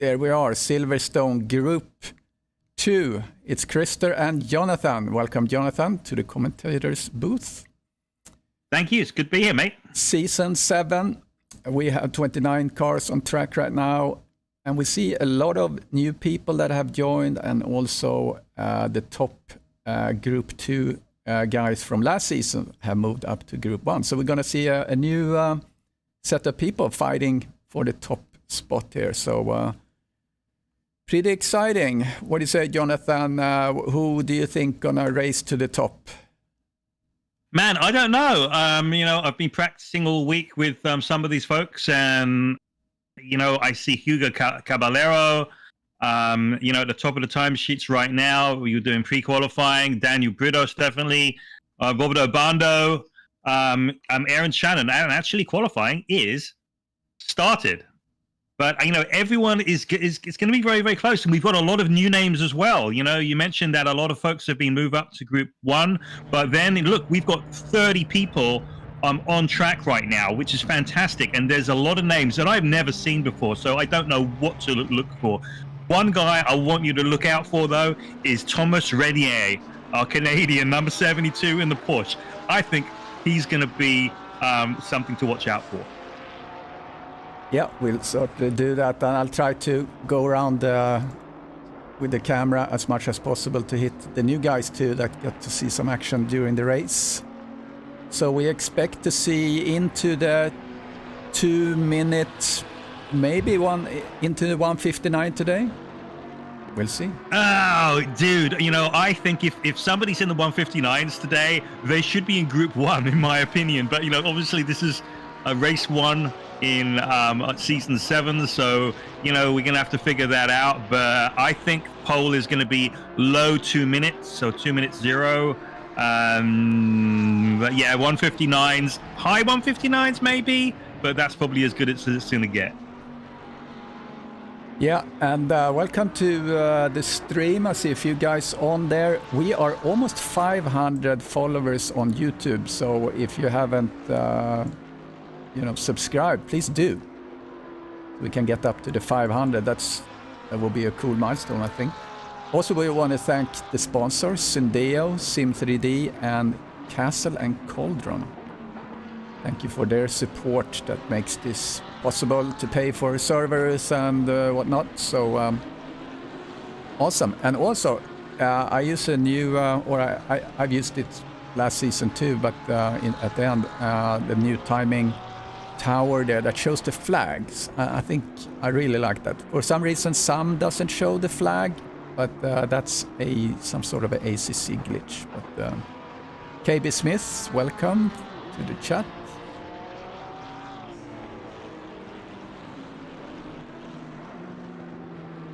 There we are, Silverstone Group 2. It's Krister and Jonathan. Welcome, Jonathan, to the commentators booth. Thank you. It's good to be here, mate. Season 7. We have 29 cars on track right now. And we see a lot of new people that have joined, and also the top Group 2 guys from last season have moved up to Group 1. So we're going to see a new set of people fighting for the top spot here. So pretty exciting. What do you say, Jonathan? Who do you think going to race to the top? Man, I don't know. I've been practicing all week with some of these folks, and I see Hugo Caballero, at the top of the timesheets right now. You're doing pre-qualifying. Daniel Bridos, definitely. Roberto Bando, Aaron Shannon. And actually qualifying is started. But, everyone is going to be very, very close. And we've got a lot of new names as well. You mentioned that a lot of folks have been moved up to Group 1. But then, look, we've got 30 people on track right now, which is fantastic. And there's a lot of names that I've never seen before, so I don't know what to look for. One guy I want you to look out for, though, is Thomas Renier, our Canadian, number 72 in the Porsche. I think he's going to be something to watch out for. Yeah, we'll certainly do that. And I'll try to go around with the camera as much as possible to hit the new guys, too, that get to see some action during the race. So we expect to see into the 2 minutes, maybe into the 1:59 today. We'll see. Oh, dude, I think if somebody's in the 1:59s today, they should be in Group 1, in my opinion. But, obviously this is a race 1 in season 7, so, we're going to have to figure that out. But I think pole is going to be low 2 minutes, so 2 minutes 0. But yeah, 1:59s, high 1:59s maybe, but that's probably as good as it's going to get. Yeah, and welcome to the stream. I see a few guys on there. We are almost 500 followers on YouTube, so if you haven't, subscribed, please do. We can get up to the 500. That will be a cool milestone, I think. Also, we want to thank the sponsors, Syndeo, Sim3D, and Castle and Cauldron. Thank you for their support that makes this possible to pay for servers and whatnot. So, awesome. And also, I use a new, I've used it last season too, but at the end, the new timing tower there that shows the flags. I think I really like that. For some reason, some doesn't show the flag. But that's some sort of an ACC glitch. But KB Smith, welcome to the chat.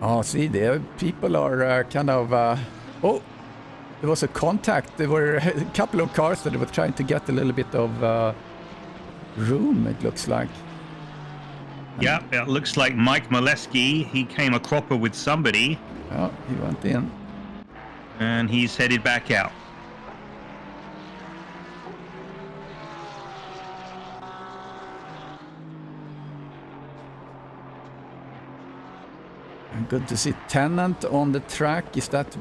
Oh, see, there people are kind of... oh, there was a contact. There were a couple of cars that were trying to get a little bit of room, it looks like. Yeah, it looks like Mike Molesky, he came a cropper with somebody. Oh, he went in. And he's headed back out. Good to see Tennant on the track. Is that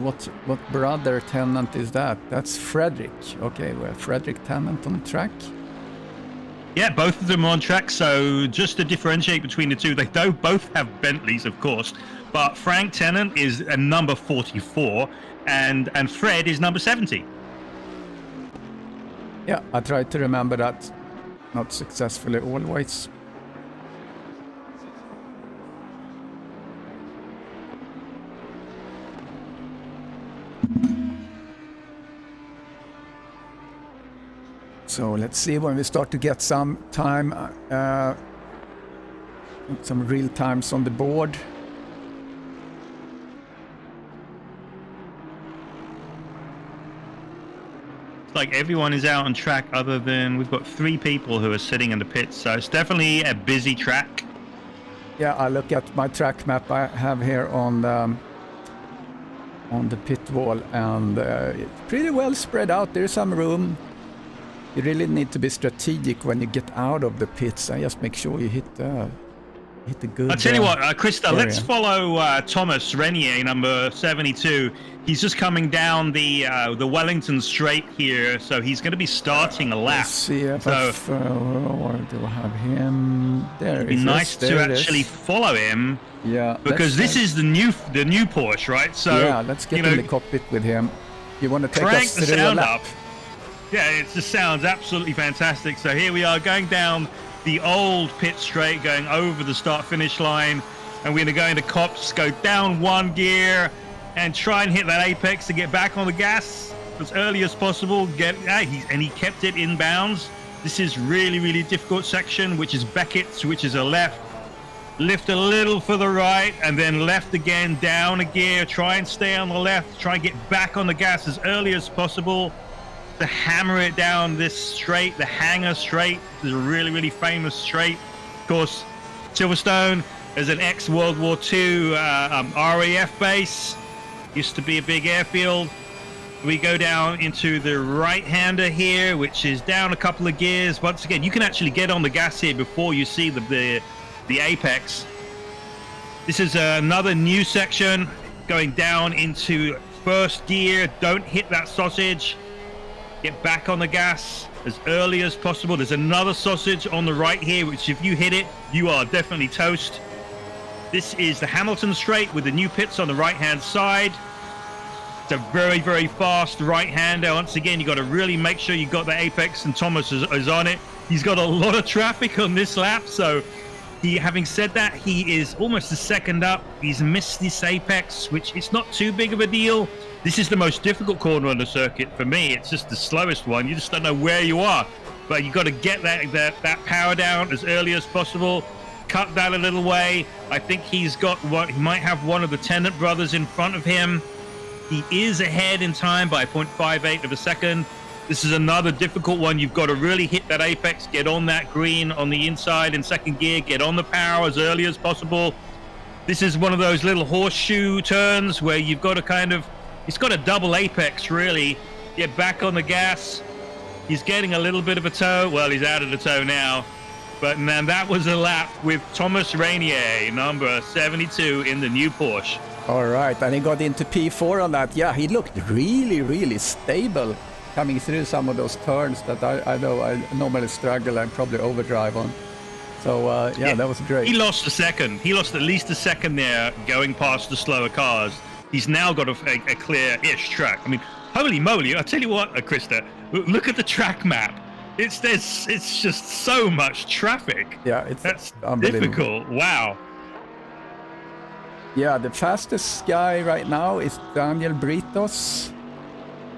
what brother Tennant is that? That's Frederick. Okay, well, Frederick Tennant on the track. Yeah, both of them are on track. So just to differentiate between the two, they both have Bentleys, of course. But Frank Tennant is a number 44, and Fred is number 70. Yeah, I tried to remember that. Not successfully always. So let's see when we start to get some time, some real times on the board. Like everyone is out on track other than we've got 3 people who are sitting in the pits, so it's definitely a busy track. Yeah, I look at my track map I have here on the pit wall, and it's pretty well spread out. There's some room. You really need to be strategic when you get out of the pits. I just make sure you hit hit a good. I'll tell you what, Krista, area. let's follow Thomas Renier, number 72. He's just coming down the Wellington Straight here, so he's going to be starting a lap. Let's see if so where do I have him? There it'd be nice to actually follow him. Yeah, because this is the new Porsche, right? So yeah, let's get in the cockpit with him. You want to take us the through sound a lap? up. Yeah, it just sounds absolutely fantastic. So here we are going down the old pit straight, going over the start-finish line, and we're going to go into Cops, go down one gear, and try and hit that apex to get back on the gas as early as possible. And he kept it in bounds. This is really, really difficult section, which is Beckett's, which is a left. Lift a little for the right, and then left again, down a gear. Try and stay on the left. Try and get back on the gas as early as possible to hammer it down this straight, the Hangar Straight. This is a really, really famous straight. Of course, Silverstone is an ex-World War II RAF base. Used to be a big airfield. We go down into the right-hander here, which is down a couple of gears. Once again, you can actually get on the gas here before you see the apex. This is another new section going down into first gear. Don't hit that sausage. Get back on the gas as early as possible. There's another sausage on the right here, which if you hit it, you are definitely toast. This is the Hamilton Straight with the new pits on the right-hand side. It's a very, very fast right-hander. Once again, you got to really make sure you got the apex, and Thomas is on it. He's got a lot of traffic on this lap, so having said that, he is almost a second up. He's missed this apex, which is not too big of a deal. This is the most difficult corner on the circuit for me. It's just the slowest one. You just don't know where you are, but you got to get that power down as early as possible. Cut that a little way. I think he might have one of the Tennant brothers in front of him. He is ahead in time by 0.58 of a second. This is another difficult one. You've got to really hit that apex, get on that green on the inside in second gear, get on the power as early as possible. This is one of those little horseshoe turns where you've got to it's got a double apex really. Get back on the gas. He's getting a little bit of a tow. Well, he's out of the tow now. But man, that was a lap with Thomas Renier, number 72 in the new Porsche. All right, and he got into P4 on that. Yeah, he looked really, really stable coming through some of those turns that I know I normally struggle and probably overdrive on. So, yeah, that was great. He lost a second. He lost at least a second there going past the slower cars. He's now got a clear-ish track. I mean, holy moly, I'll tell you what, Krista, look at the track map. It's just so much traffic. Yeah, that's difficult. Wow. Yeah, the fastest guy right now is Daniel Britos.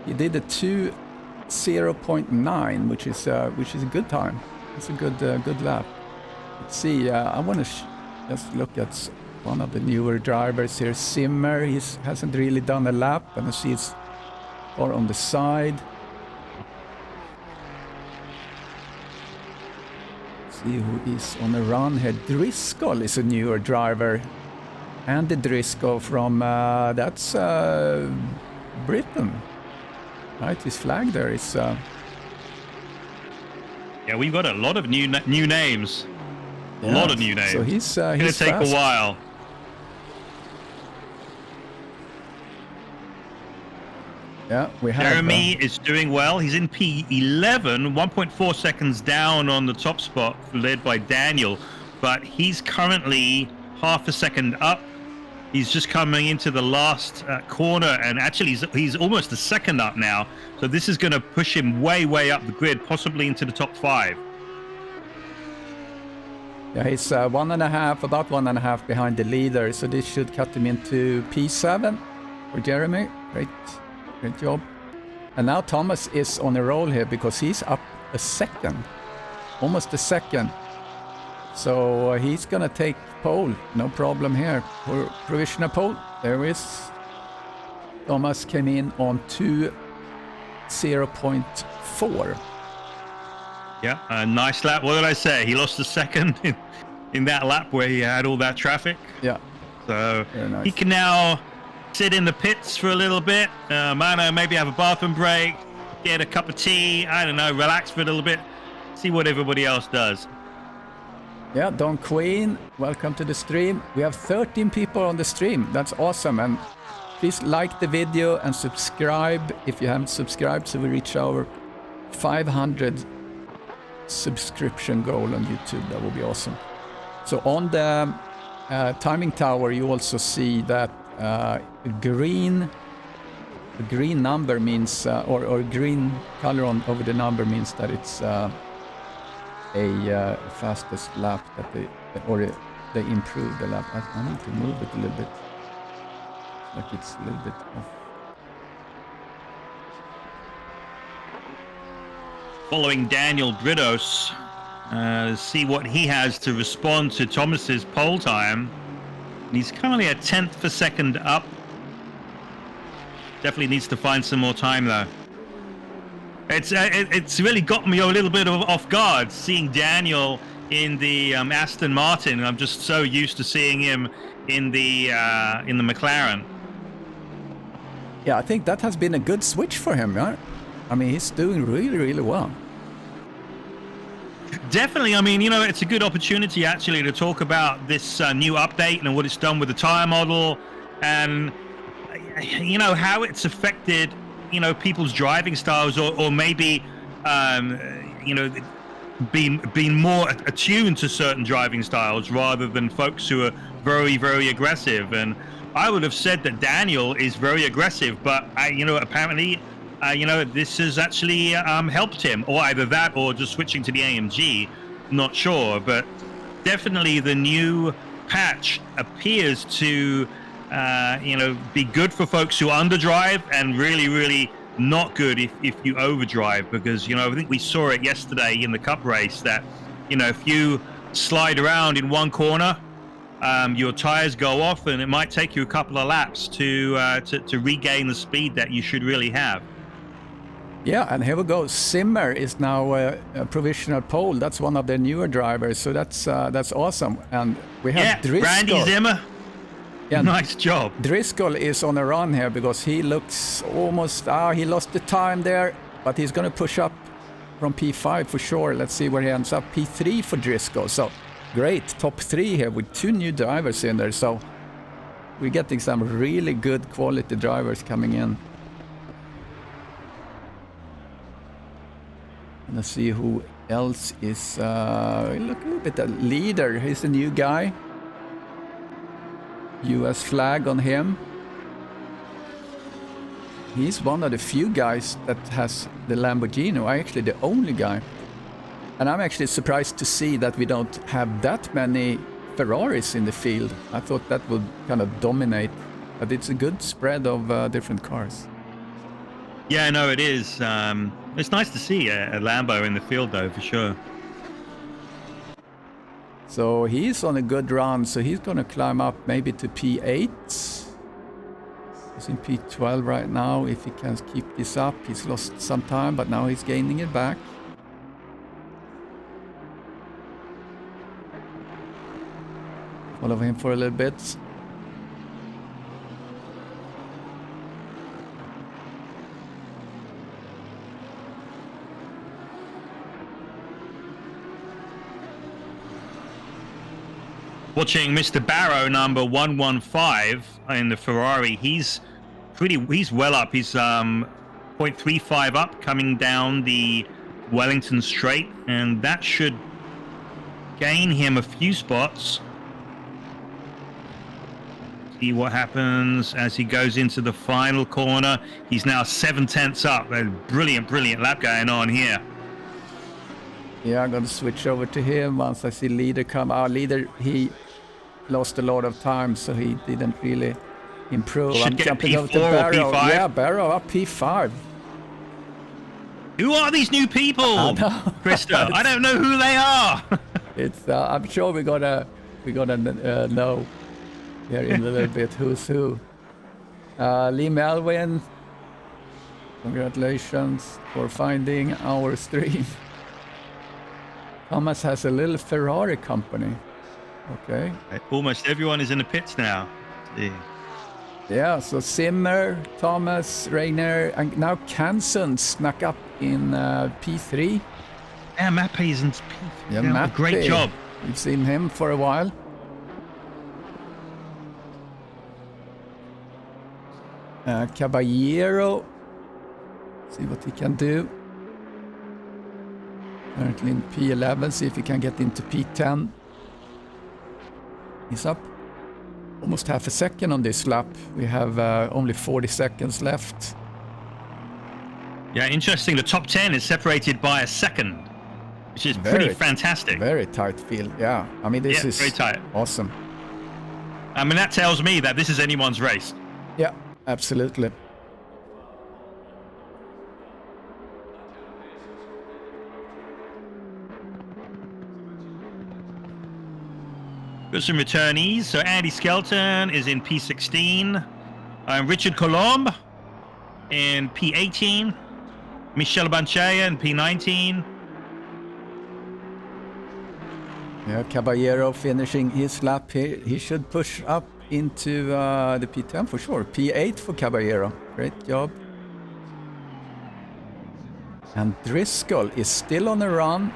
He did a 2:0.9, which is a good time. It's a good lap. Let's see. I want to just look at one of the newer drivers here, Simmer. He hasn't really done a lap, and I see it's far on the side. See who is on a run here. Driscoll is a newer driver. Andy Driscoll from that's Britain, right? His flag there is. Yeah, we've got a lot of new names. A lot of new names. So he's going to take fast. a while. Yeah, we have. Jeremy is doing well. He's in P11, 1.4 seconds down on the top spot, led by Daniel. But he's currently half a second up. He's just coming into the last corner, and actually he's almost a second up now. So this is going to push him way, way up the grid, possibly into the top 5. Yeah, he's about 1.5 behind the leader. So this should cut him into P7 for Jeremy. Great job. And now Thomas is on a roll here because he's up a second, almost a second. So he's gonna take pole, no problem here for provisional pole. There is. Thomas came in on 2:0.4. Yeah, a nice lap. What did I say? He lost a second in that lap where he had all that traffic. Yeah. So nice. He can now sit in the pits for a little bit. I don't know, maybe have a bathroom break, get a cup of tea. I don't know, relax for a little bit, see what everybody else does. Yeah, Don Queen, welcome to the stream. We have 13 people on the stream. That's awesome. And please like the video and subscribe if you haven't subscribed so we reach our 500 subscription goal on YouTube. That would be awesome. So on the timing tower, you also see that green number means, or green color over the number means that it's a fastest lap that they improved the lap. I need to move it a little bit. Like it's a little bit off. Following Daniel Bridos, see what he has to respond to Thomas's pole time. He's currently a 10th per second up. Definitely needs to find some more time though. It's really got me a little bit off guard seeing Daniel in the Aston Martin. I'm just so used to seeing him in the McLaren. Yeah, I think that has been a good switch for him, right? I mean, he's doing really, really well. Definitely. I mean, you know, it's a good opportunity actually to talk about this new update and what it's done with the tire model, and you know how it's affected, you know, people's driving styles, or maybe you know, being more attuned to certain driving styles rather than folks who are very, very aggressive. And I would have said that Daniel is very aggressive, but you know, apparently you know, this has actually helped him, or either that or just switching to the AMG, not sure. But definitely the new patch appears to you know, be good for folks who underdrive, and really, really not good if you overdrive, because, you know, I think we saw it yesterday in the cup race that, you know, if you slide around in one corner, your tires go off, and it might take you a couple of laps to regain the speed that you should really have. Yeah, and here we go. Zimmer is now a provisional pole. That's one of their newer drivers, so that's awesome. And we have Driscoll. Randy Zimmer. Yeah, nice job. Driscoll is on a run here because he looks almost... he lost the time there, but he's going to push up from P5 for sure. Let's see where he ends up. P3 for Driscoll. So great, top 3 here with 2 new drivers in there. So we're getting some really good quality drivers coming in. Let's see who else is... look a little bit at leader. He's a new guy. US flag on him. He's one of the few guys that has the Lamborghini, actually the only guy. And I'm actually surprised to see that we don't have that many Ferraris in the field. I thought that would kind of dominate, but it's a good spread of different cars. Yeah, no, it is. It's nice to see a Lambo in the field, though, for sure. So he's on a good run, so he's going to climb up maybe to P8. He's in P12 right now. If he can keep this up, he's lost some time, but now he's gaining it back. Follow him for a little bit. Watching Mr. Barrow, number 115 in the Ferrari. He's well up. He's 0.35 up, coming down the Wellington Straight, and that should gain him a few spots. See what happens as he goes into the final corner. He's now 7/10 up. A brilliant lap going on here. Yeah, I'm going to switch over to him once I see Leader come. Our Leader, he lost a lot of time, so he didn't really improve. Should I'm get jumping P4 over to Barrow. or P5. Yeah, Barrow up P5. Who are these new people, Krista? I don't know who they are. It's. I'm sure we're gonna know here in a little bit who's who. Lee Melvin, congratulations for finding our stream. Thomas has a little Ferrari company. Okay. Almost everyone is in the pits now. Yeah, so Zimmer, Thomas, Rainer, and now Kansen snuck up in P3. Yeah, Mappé is in P3. Yeah, Mappé. Great job. We've seen him for a while. Caballero. See what he can do. Currently in P11, see if he can get into P10. He's up almost half a second on this lap. We have only 40 seconds left. Yeah, interesting. The top 10 is separated by a second, which is pretty fantastic. Very tight field, yeah. I mean, this is very tight. Awesome. I mean, that tells me that this is anyone's race. Yeah, absolutely. Got some returnees. So Andy Skelton is in P16. Richard Colombe in P18. Michel Banchaya in P19. Yeah, Caballero finishing his lap here. He should push up into the P10 for sure. P8 for Caballero. Great job. And Driscoll is still on a run.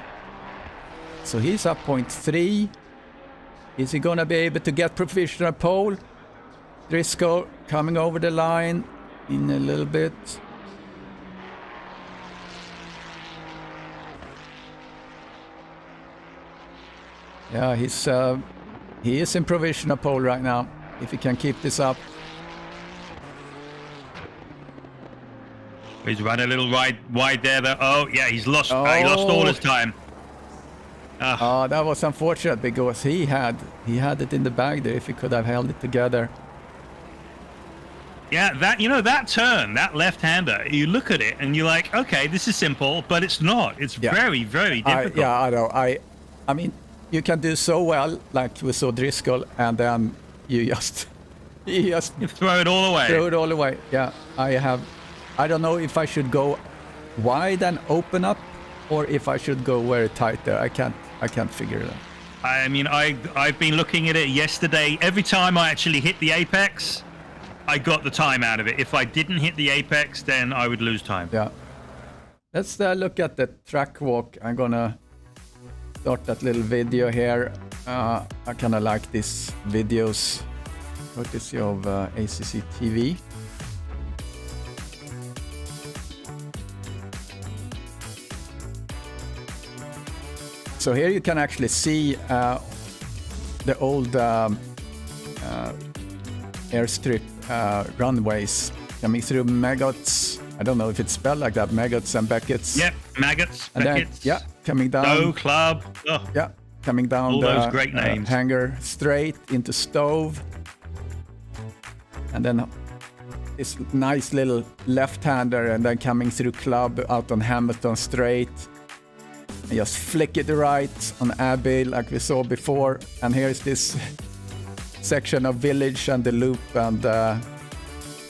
So he's up 0.3. Is he going to be able to get provisional pole? Driscoll coming over the line in a little bit. Yeah, he is in provisional pole right now. If he can keep this up. He's run a little wide there. Oh, yeah, he lost all his time. Oh, that was unfortunate because he had it in the bag there if he could have held it together. Yeah, that turn, that left-hander, you look at it and you're like, okay, this is simple, but it's not. It's very, very difficult. I know. I mean, you can do so well, like we saw Driscoll, and then you just throw it all away. Throw it all away. Yeah, I don't know if I should go wide and open up, or if I should go very tight there. I can't figure it out. I mean, I've been looking at it yesterday. Every time I actually hit the apex, I got the time out of it. If I didn't hit the apex, then I would lose time. Yeah. Let's look at the track walk. I'm gonna start that little video here. I kind of like these videos, courtesy of ACC TV. So here you can actually see the old airstrip runways coming through Maggots. I don't know if it's spelled like that, Maggots and Beckett's. Yep, Maggots, Beckett's. Yeah, coming down. Stowe Club. Oh. Yeah, coming down all those great names. Hangar straight into Stove. And then this nice little left-hander, and then coming through Club out on Hamilton Straight. And just flick it right on Abbey like we saw before. And here's this section of Village and the Loop and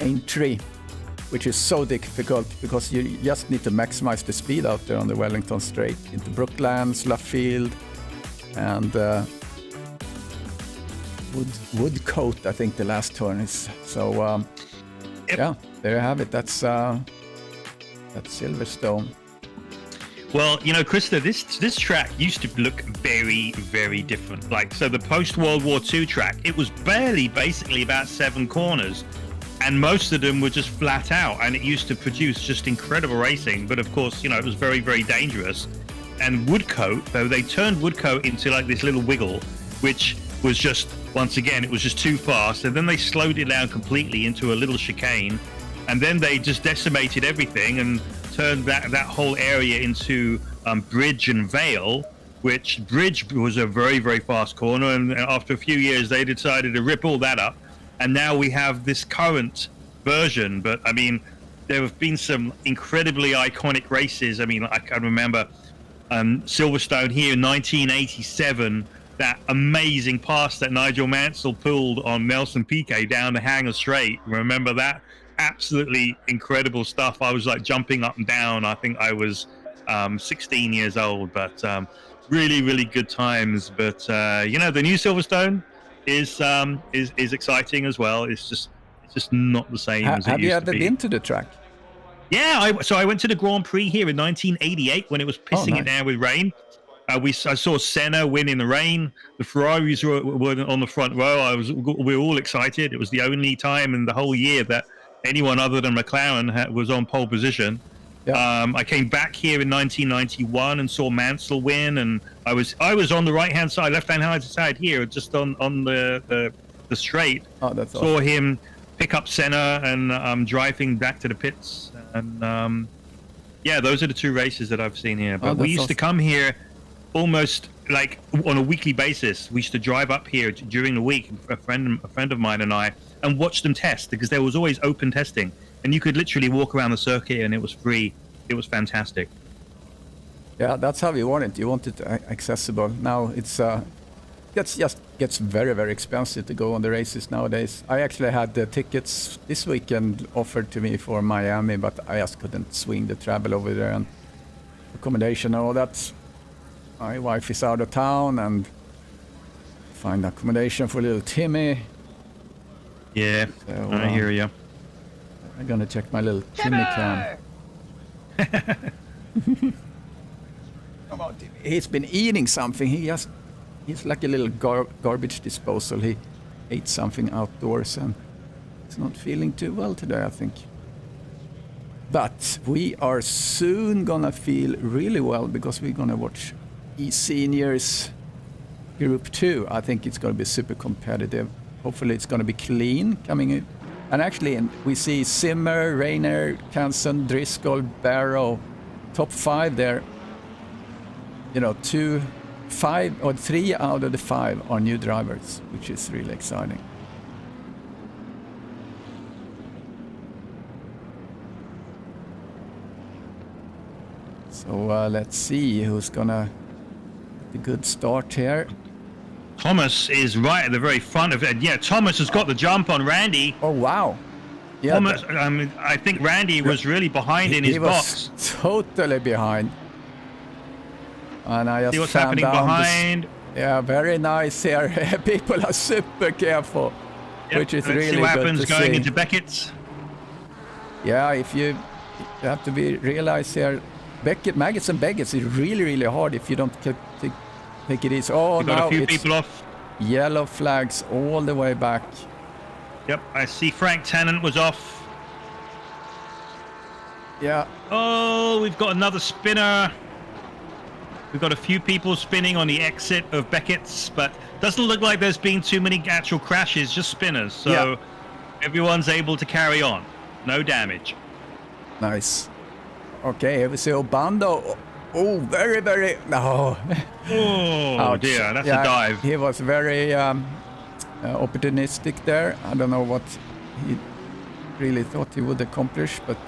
Aintree, which is so difficult because you just need to maximize the speed out there on the Wellington Straight into Brooklands, Luffield, and Woodcote, I think the last turn is. So yeah, there you have it. That's Silverstone. Well, you know, Krista, this track used to look very, very different. Like, so the post-World War II track, it was basically about 7 corners, and most of them were just flat out, and it used to produce just incredible racing. But of course, you know, it was very, very dangerous. And Woodcote, though, they turned Woodcote into like this little wiggle, which was just, once again, it was just too fast. And then they slowed it down completely into a little chicane, and then they just decimated everything and turned that whole area into Bridge and Vale, which Bridge was a very, very fast corner, and after a few years they decided to rip all that up, and now we have this current version. But I mean, there have been some incredibly iconic races. I mean, I can remember Silverstone here in 1987, that amazing pass that Nigel Mansell pulled on Nelson Piquet down the Hangar Straight. Remember that? Absolutely incredible stuff. I was like jumping up and down. I think I was 16 years old, but really, really good times. But you know, the new Silverstone is exciting as well. It's just not the same as it used to be. Have you ever been to the track? Yeah, so I went to the Grand Prix here in 1988 when it was pissing it down with rain. I saw Senna win in the rain. The Ferraris were on the front row. We were all excited. It was the only time in the whole year that anyone other than McLaren was on pole position. Yeah. I came back here in 1991 and saw Mansell win, and I was on the right hand side, left hand side here, just on the straight. Oh, that's saw awesome. him pick up Senna and driving back to the pits, and yeah, those are the two races that I've seen here. But we used to come here almost like on a weekly basis. We used to drive up here during the week, a friend of mine and I, and watch them test, because there was always open testing, and you could literally walk around the circuit and it was free. It was fantastic. Yeah, that's how you want it. You want it accessible. Now it's gets very, very expensive to go on the races nowadays. I actually had the tickets this weekend offered to me for Miami, but I just couldn't swing the travel over there and accommodation and all that. My wife is out of town, and find accommodation for little Timmy. Yeah, So, I hear you. I'm gonna check my little Timmy cam. Come on, Timmy. He's been eating something. He's like a little garbage disposal. He ate something outdoors and he's not feeling too well today, I think. But we are soon gonna feel really well, because we're gonna watch eSeniors Group 2. I think it's gonna be super competitive. Hopefully it's gonna be clean coming in. And actually, we see Zimmer, Rayner, Canson, Driscoll, Barrow, top 5 there. You know, 3 out of the 5 are new drivers, which is really exciting. So let's see who's gonna get a good start here. Thomas is right at the very front of it. Yeah, Thomas has got the jump on Randy. Oh wow! Yeah, Thomas, I think Randy was really behind in his box. He was totally behind. And I just see what's found happening down behind. Yeah, very nice here. People are super careful, Yep, which is let's really see what good happens to going see. into Beckett's. Yeah, if you have to realize here, Maggots and Beckett's is really, really hard if you don't take it easy. Oh, We've got now a few it's people off. yellow flags all the way back. Yep, I see Frank Tennant was off. Yeah. Oh, we've got another spinner. We've got a few people spinning on the exit of Beckett's, but doesn't look like there's been too many actual crashes, just spinners. So everyone's able to carry on. No damage. Nice. Okay, here we see Obando. Oh, very, very... No. Oh, Ouch. dear, that's a dive. He was very opportunistic there. I don't know what he really thought he would accomplish, but...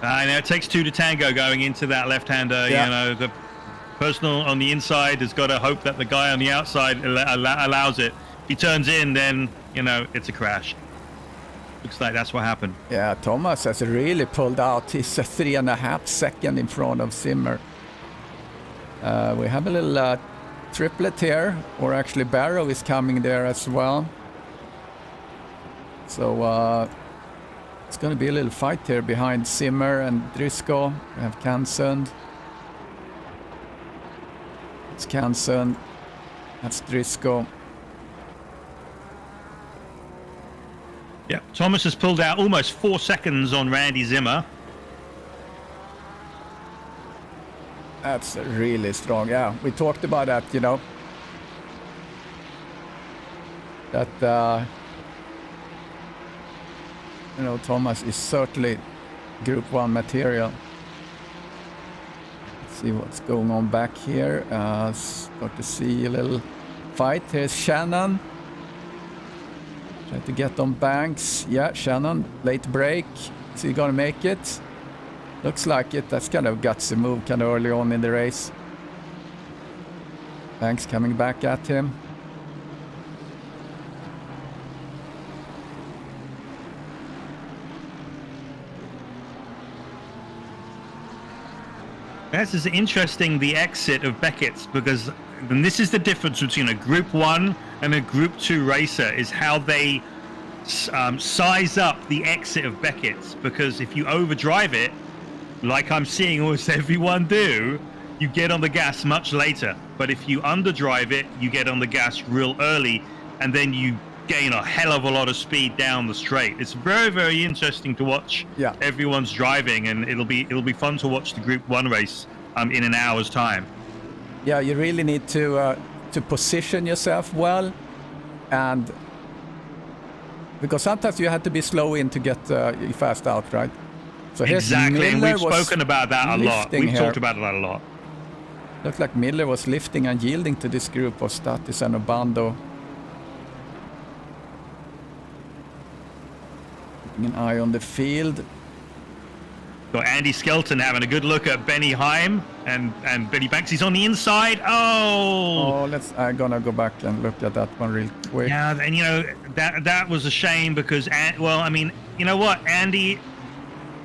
I know it takes 2 to tango going into that left-hander. Yeah. You know, the person on the inside has got to hope that the guy on the outside allows it. If he turns in, then, you know, it's a crash. Looks like that's what happened. Yeah, Thomas has really pulled out. He's 3.5 seconds in front of Zimmer. We have a little triplet here, or actually Barrow is coming there as well. So it's going to be a little fight here behind Zimmer and Driscoll. We have Canson. It's Canson. That's Driscoll. Yeah, Thomas has pulled out almost 4 seconds on Randy Zimmer. That's really strong. Yeah, we talked about that, you know. That, you know, Thomas is certainly Group 1 material. Let's see what's going on back here. Start to see a little fight. Here's Shannon. Try to get on Banks. Yeah, Shannon, late break. Is he gonna make it? Looks like it. That's kind of gutsy move kind of early on in the race. Banks coming back at him. This is interesting, the exit of Beckett's, because and this is the difference between a Group 1 and a Group 2 racer, is how they size up the exit of Beckett's. Because if you overdrive it, like I'm seeing almost everyone do, you get on the gas much later. But if you underdrive it, you get on the gas real early, and then you gain a hell of a lot of speed down the straight. It's very, very interesting to watch everyone's driving, and it'll be fun to watch the Group 1 race in an hour's time. Yeah, you really need to position yourself well, and because sometimes you have to be slow in to get fast out, right? So exactly, and we've spoken about that a lot. We've talked about that a lot. Looked like Miller was lifting and yielding to this group of Statis and Obando. Keeping an eye on the field. Got Andy Skelton having a good look at Benny Heim and Benny Banks. He's on the inside. Oh, I'm gonna go back and look at that one real quick. Yeah, and you know that was a shame because well, I mean, you know what, Andy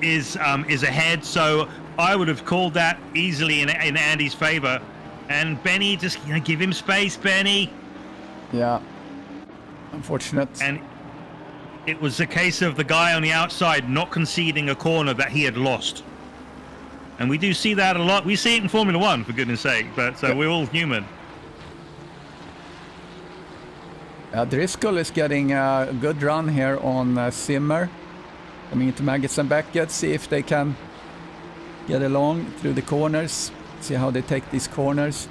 is ahead, so I would have called that easily in Andy's favor, and Benny just give him space, Benny. Yeah, unfortunate. And it was a case of the guy on the outside not conceding a corner that he had lost, and we do see that a lot. We see it in Formula One, for goodness sake, but we're all human. Driscoll is getting a good run here on Zimmer. Coming into Maggots and Beckett, see if they can get along through the corners. See how they take these corners.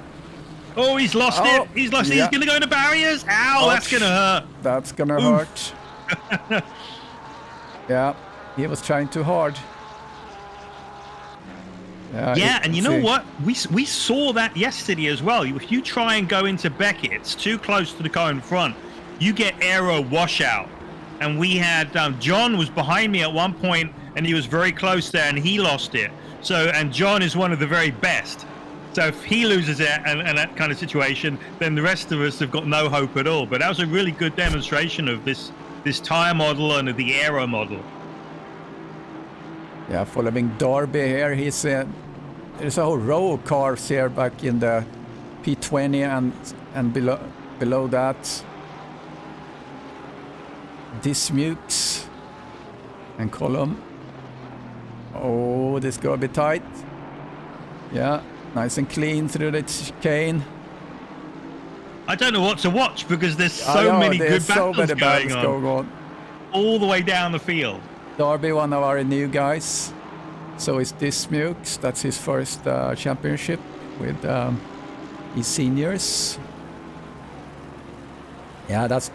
Oh, he's lost it. He's lost it. He's going to go into barriers. Ow, that's going to hurt. That's going to hurt. Yeah, he was trying too hard. Yeah, and you know what? We saw that yesterday as well. If you try and go into Beckett's too close to the car in front, you get aero washout. And we had John was behind me at one point, and he was very close there, and he lost it. So, and John is one of the very best. So if he loses it and that kind of situation, then the rest of us have got no hope at all. But that was a really good demonstration of this tire model and the aero model. Yeah, following Darby here, he's there's a whole row of cars here back in the P20 and below that. Dismukes and Column. Oh, this is gonna be tight. Yeah, nice and clean through the chicane. I don't know what to watch because there's so many good battles going on all the way down the field. Darby, one of our new guys. So is Dismukes. That's his first championship with eSeniors. Yeah, that's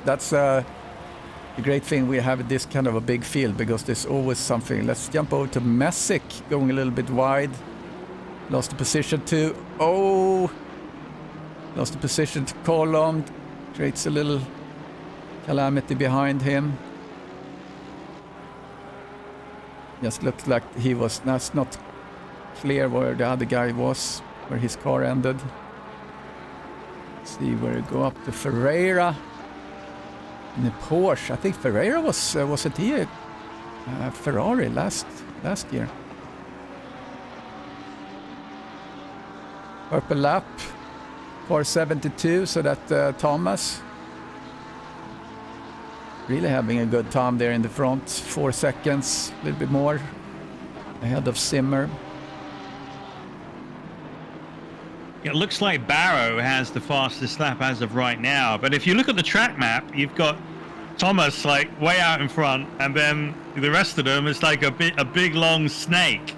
the great thing we have this kind of a big field because there's always something. Let's jump over to Messick, going a little bit wide. Lost the position to lost the position to Column. Creates a little calamity behind him. Just looked like that's not clear where the other guy was, where his car ended. Let's see where it go up to Ferreira. In the Porsche, I think Ferreira wasn't he a Ferrari last year? Purple lap, car 72, so that Thomas really having a good time there in the front. 4 seconds, a little bit more ahead of Zimmer. It looks like Barrow has the fastest lap as of right now, but if you look at the track map, you've got Thomas like way out in front, and then the rest of them is like a big long snake.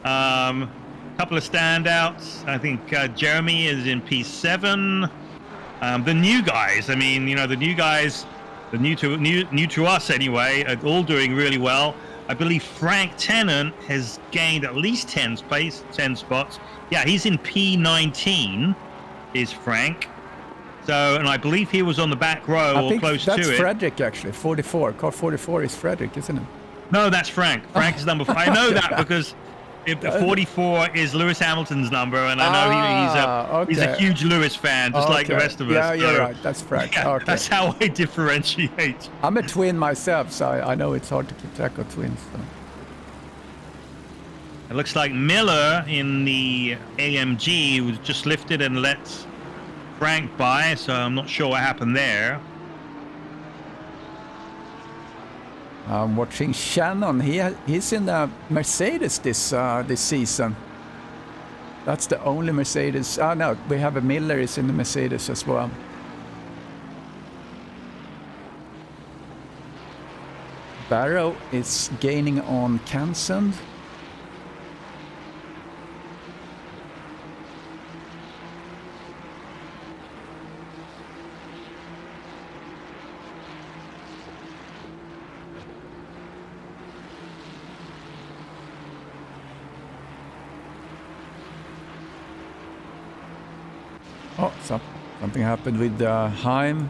Couple of standouts. I think Jeremy is in P7. The new guys, I mean, you know, the new guys, the new to us anyway, are all doing really well. I believe Frank Tennant has gained at least 10 spots. Yeah, he's in P19, is Frank. So, and I believe he was on the back row or close to it. That's Frederick, actually. 44. Car 44 is Frederick, isn't it? No, that's Frank. Frank is number 4. I know that because 44 is Lewis Hamilton's number, and I know he's a huge Lewis fan, just like the rest of us. Yeah, you're right. That's Frank. Yeah, that's how I differentiate. I'm a twin myself, so I know it's hard to keep track of twins. So. It looks like Miller in the AMG was just lifted and let Frank by, so I'm not sure what happened there. I'm watching Shannon. He's in the Mercedes this season. That's the only Mercedes. Ah, no, we have a Miller is in the Mercedes as well. Barrow is gaining on Kansen. Oh, something happened with Heim.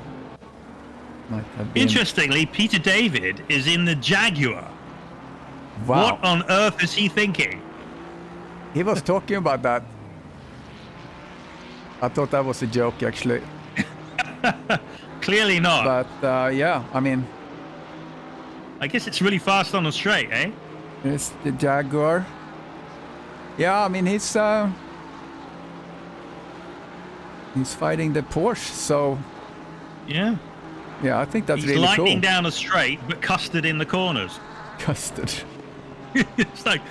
Might have been... Interestingly, Peter David is in the Jaguar. Wow. What on earth is he thinking? He was talking about that. I thought that was a joke, actually. Clearly not. But yeah, I mean... I guess it's really fast on the straight, eh? It's the Jaguar. Yeah, I mean, he's fighting the Porsche, so... Yeah. Yeah, I think that's He's really cool. lightning down a straight, but custard in the corners. Custard. It's like...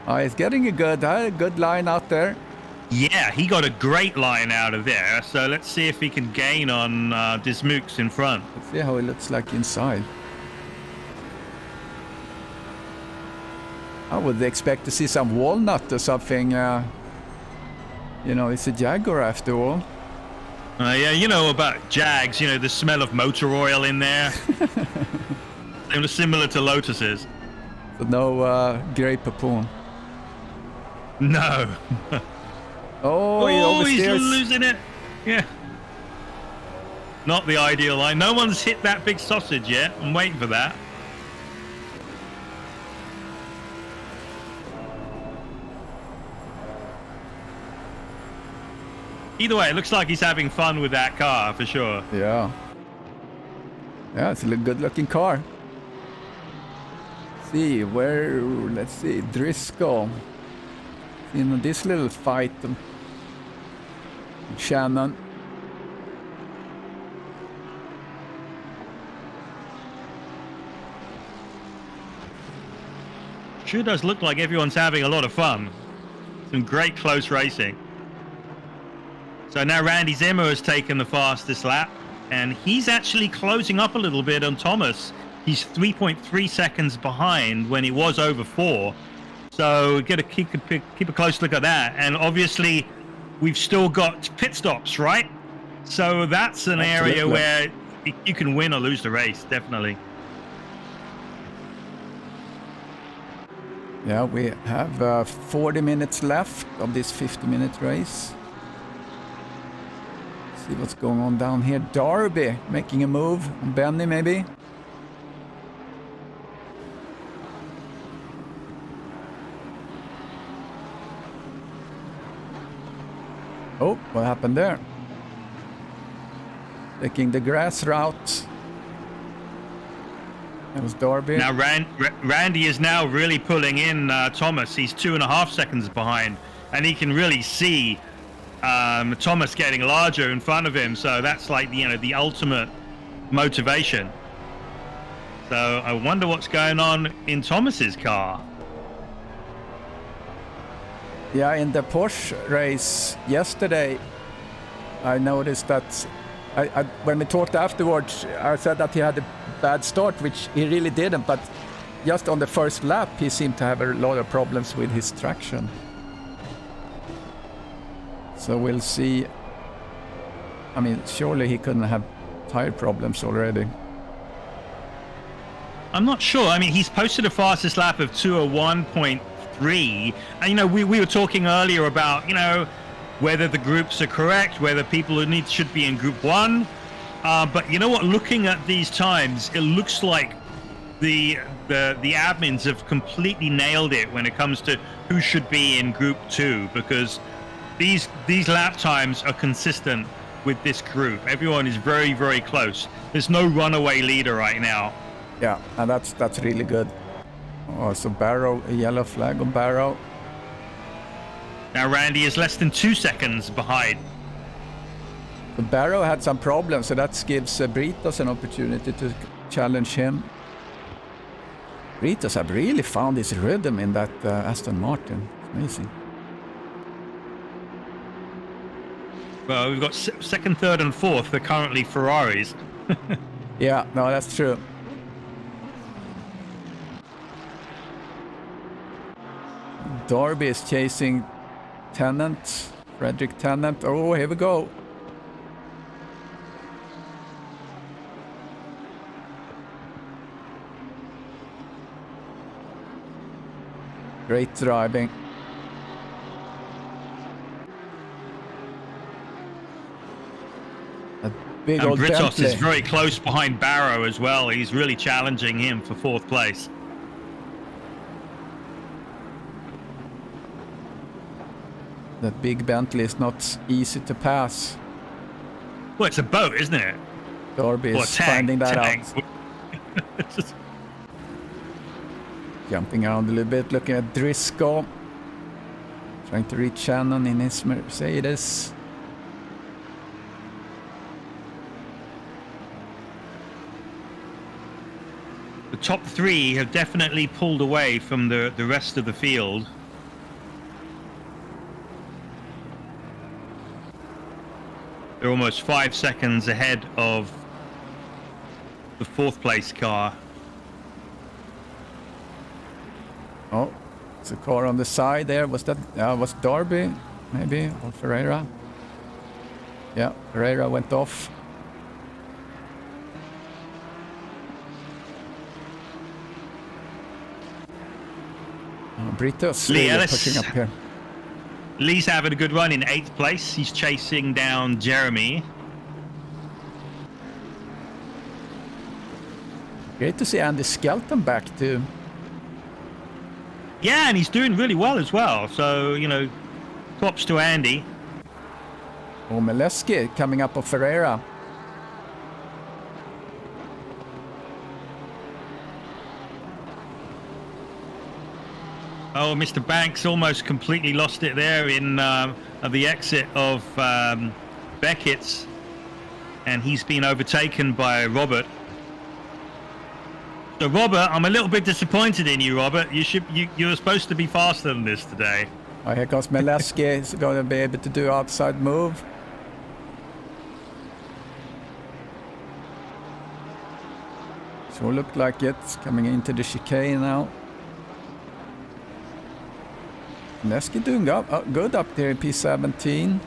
He's getting a good line out there. Yeah, he got a great line out of there. So let's see if he can gain on Dismukes in front. Let's see how it looks like inside. I would expect to see some walnut or something. You know, it's a Jaguar after all. Yeah, you know about Jags, you know, the smell of motor oil in there. Similar to Lotuses. So no Grey Poupon. No. Oh, he's losing it. Yeah. Not the ideal line. No one's hit that big sausage yet. I'm waiting for that. Either way, it looks like he's having fun with that car for sure. Yeah. Yeah, it's a good-looking car. Let's see, Driscoll. In this little fight, Shannon. Sure does look like everyone's having a lot of fun. Some great close racing. So now Randy Zimmer has taken the fastest lap, and he's actually closing up a little bit on Thomas. He's 3.3 seconds behind when he was over 4. So we've got to keep a close look at that. And obviously, we've still got pit stops, right? So that's an area where you can win or lose the race, definitely. Yeah, we have 40 minutes left of this 50-minute race. See what's going on down here. Darby making a move. Benny, maybe. Oh, what happened there? Taking the grass route. That was Darby. Now Randy is now really pulling in Thomas. He's 2.5 seconds behind, and he can really see Thomas getting larger in front of him. So that's like the ultimate motivation. So I wonder what's going on in Thomas's car. Yeah, in the Porsche race yesterday, I noticed that when we talked afterwards, I said that he had a bad start, which he really didn't, but just on the first lap, he seemed to have a lot of problems with his traction. So we'll see. I mean, surely he couldn't have tire problems already. I'm not sure. I mean, he's posted a fastest lap of 2:01.3. And, we were talking earlier about, whether the groups are correct, whether people who should be in Group 1. But you know what? Looking at these times, it looks like the admins have completely nailed it when it comes to who should be in Group 2, because these lap times are consistent with this group. Everyone is very, very close. There's no runaway leader right now. Yeah, and that's really good. Oh, so Barrow, a yellow flag on Barrow. Now Randy is less than 2 seconds behind. So Barrow had some problems, so that gives Britos an opportunity to challenge him. Britos have really found his rhythm in that Aston Martin. It's amazing. Well, we've got second, third, and fourth. They're currently Ferraris. Yeah, no, that's true. Darby is chasing Tennant, Frederick Tennant. Oh, here we go. Great driving. A big And old Britos Bentley. is very close behind Barrow as well. He's really challenging him for fourth place. That big Bentley is not easy to pass. Well, it's a boat, isn't it? Darby Or a is tank, finding that tank. out. Jumping around a little bit, looking at Driscoll. Trying to reach Shannon in his Mercedes. The top three have definitely pulled away from the rest of the field. They're almost 5 seconds ahead of the fourth place car. Oh, it's a car on the side there. Was that was Darby, maybe, or Ferreira? Yeah, Ferreira went off. Britos Lee really Ellis. pushing up here. Lee's having a good run in 8th place. He's chasing down Jeremy. Great to see Andy Skelton back too. Yeah, and he's doing really well as well. So, you know, props to Andy. Oh, Meleski coming up of Ferreira. Oh, Mr. Banks almost completely lost it there in at the exit of Beckett's. And he's been overtaken by Robert. So, Robert, I'm a little bit disappointed in you, Robert. You're supposed to be faster than this today. Oh, here comes Meleski. He's going to be able to do outside move. Sure looked like it. Coming into the chicane now. Meleski doing good up there in P17.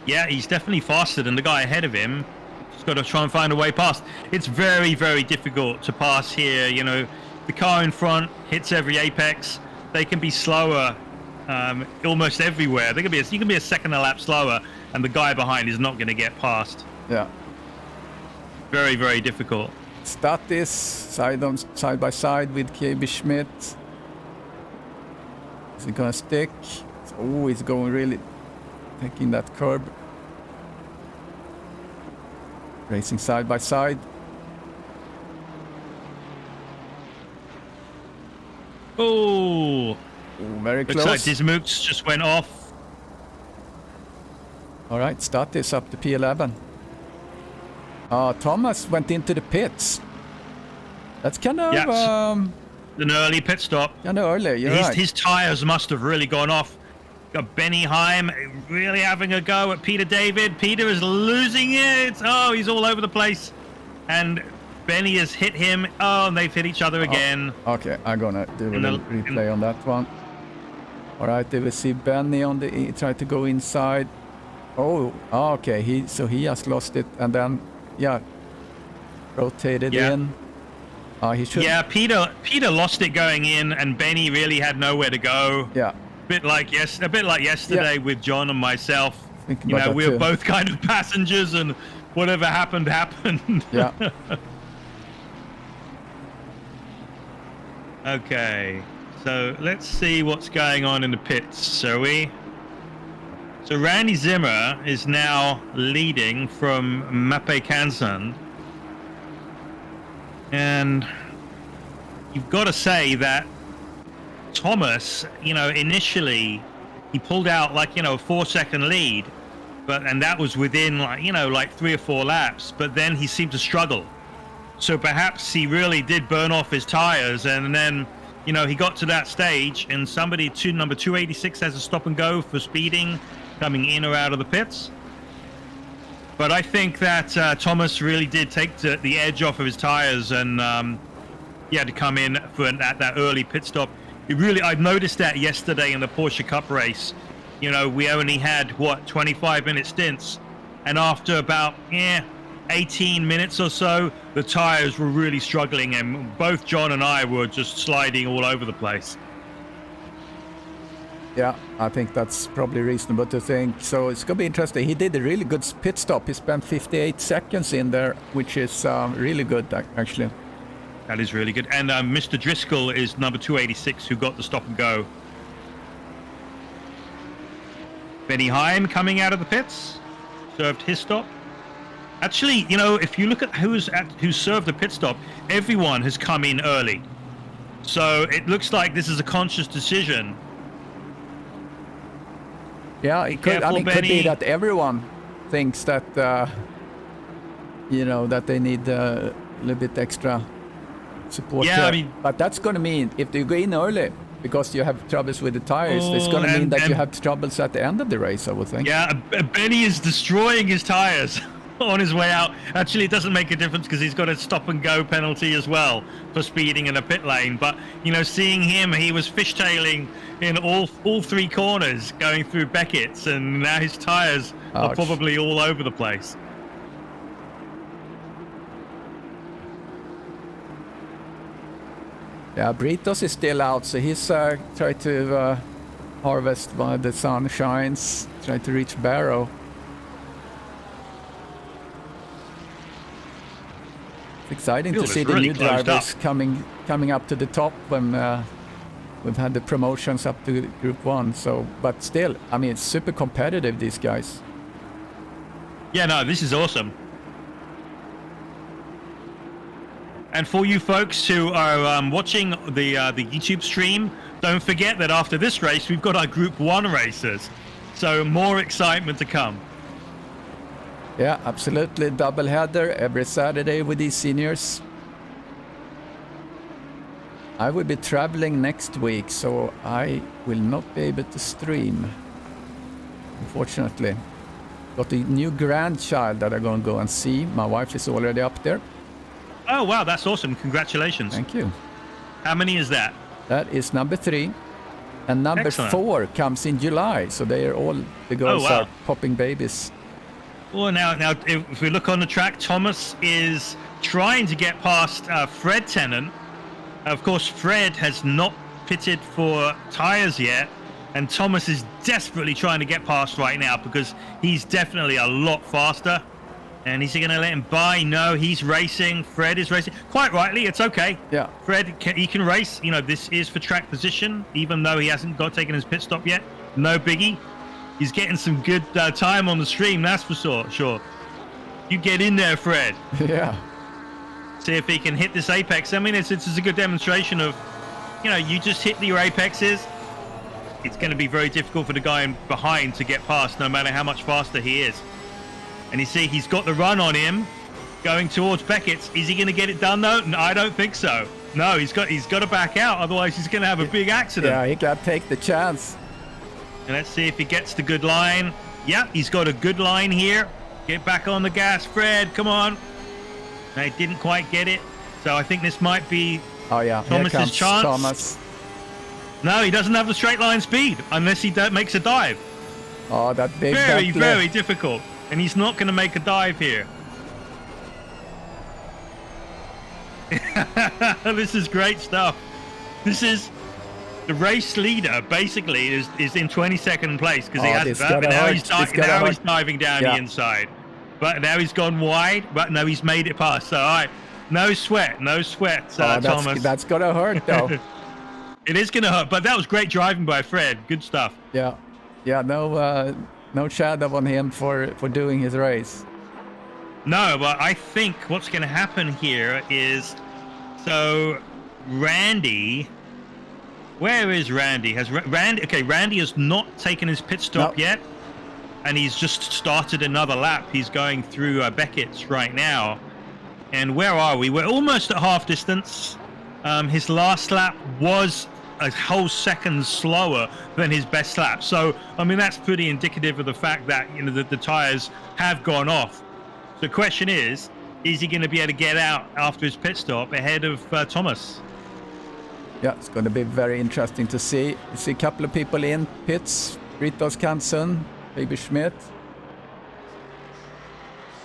Yeah, he's definitely faster than the guy ahead of him. Just got to try and find a way past. It's very, very difficult to pass here. You know, the car in front hits every apex. They can be slower almost everywhere. You can be a second a lap slower, and the guy behind is not going to get past. Yeah. Very, very difficult. Statis side by side with KB Schmidt. Is he gonna stick? Oh, he's going really taking that curb. Racing side by side. Oh, Very looks close. like Dismukes just went off. All right, Statis up to P11. Thomas went into the pits. That's kind of An early pit stop. kind of early. You're right. His tires must have really gone off. Got Benny Heim really having a go at Peter David. Peter is losing it. Oh, he's all over the place. And Benny has hit him. Oh, and they've hit each other again. Okay, I'm gonna do a little replay on that one. All right, there we see Benny on the. He tried to go inside. Oh, okay. He just lost it, and then rotated in. He should. Yeah, Peter lost it going in, and Benny really had nowhere to go. Yeah. A bit like yesterday with John and myself. Thinking You about know, that we were too. both kind of passengers, and whatever happened. Yeah. Okay, so let's see what's going on in the pits, shall we? So Randy Zimmer is now leading from Mappe Kansan. And you've got to say that Thomas, you know, initially he pulled out like, a 4-second lead, and that was within like 3 or 4 laps, but then he seemed to struggle. So perhaps he really did burn off his tires, and then, he got to that stage and somebody number 286 has a stop and go for speeding, coming in or out of the pits. But I think that Thomas really did take the edge off of his tires, and he had to come in for that early pit stop. I've noticed that yesterday in the Porsche Cup race. You know, we only had 25-minute stints, and after about 18 minutes or so, the tires were really struggling, and both John and I were just sliding all over the place. Yeah, I think that's probably reasonable to think. So it's going to be interesting. He did a really good pit stop. He spent 58 seconds in there, which is really good, actually. That is really good. And Mr. Driscoll is number 286, who got the stop and go. Benny Heim coming out of the pits, served his stop. Actually, you know, if you look at who served the pit stop, everyone has come in early. So it looks like this is a conscious decision. Yeah, it could. I mean, it could be that everyone thinks that you know, that they need a little bit extra support. Yeah, I mean, but that's going to mean if you go in early because you have troubles with the tires, it's going to mean that you have troubles at the end of the race, I would think. Yeah, Benny is destroying his tires on his way out. Actually, it doesn't make a difference because he's got a stop and go penalty as well for speeding in a pit lane. But you know, seeing him, he was fishtailing in all three corners going through Beckett's, and now his tires are probably all over the place. Yeah, Britos is still out, so he's trying to harvest while the sun shines, trying to reach Barrow. It's exciting to see the new drivers coming up to the top when we've had the promotions up to Group 1. So, but still, I mean, it's super competitive, these guys. Yeah, no, this is awesome. And for you folks who are watching the YouTube stream, don't forget that after this race, we've got our Group 1 races. So more excitement to come. Yeah, absolutely. Double header every Saturday with eSeniors. I will be traveling next week, so I will not be able to stream, unfortunately. Got a new grandchild that I'm going to go and see. My wife is already up there. Oh, wow, that's awesome. Congratulations. Thank you. How many is that? That is number 3. And number Excellent. 4 comes in July, so they are all, the girls are popping babies. Well, now, if we look on the track, Thomas is trying to get past Fred Tennant. Of course, Fred has not pitted for tires yet, and Thomas is desperately trying to get past right now because he's definitely a lot faster. And is he going to let him by? No, he's racing. Fred is racing. Quite rightly, it's okay. Yeah. Fred, he can race. You know, this is for track position, even though he hasn't taken his pit stop yet. No biggie. He's getting some good time on the stream, that's for sure. You get in there, Fred. Yeah. See if he can hit this apex. I mean, it's a good demonstration of, you know, you just hit your apexes. It's going to be very difficult for the guy behind to get past, no matter how much faster he is. And you see, he's got the run on him, going towards Beckett's. Is he going to get it done though? No, I don't think so. No, he's got to back out, otherwise he's going to have a big accident. Yeah, he got to take the chance. And let's see if he gets the good line. Yeah, he's got a good line here. Get back on the gas, Fred. Come on. No, he didn't quite get it. So I think this might be Thomas's chance. Thomas. No, he doesn't have the straight line speed unless he makes a dive. Oh, that big very difficult. And he's not going to make a dive here. This is great stuff. This is the race leader. Basically, is in 22nd place because he has. Now he's diving down the inside, but now he's gone wide. But no, he's made it past. So all right, no sweat, Thomas. That's gonna hurt though. It is gonna hurt, but that was great driving by Fred. Good stuff. Yeah. No shadow on him for doing his race. No, but I think what's going to happen here is, so Randy, where is Randy? Randy has not taken his pit stop yet, and he's just started another lap. He's going through Beckett's right now. And where are we? We're almost at half distance. His last lap was a whole second slower than his best lap. So, I mean, that's pretty indicative of the fact that, you know, the tires have gone off. The question is he going to be able to get out after his pit stop ahead of Thomas? Yeah, it's going to be very interesting to see. You see a couple of people in pits. Ritos Kansen, Baby Schmidt.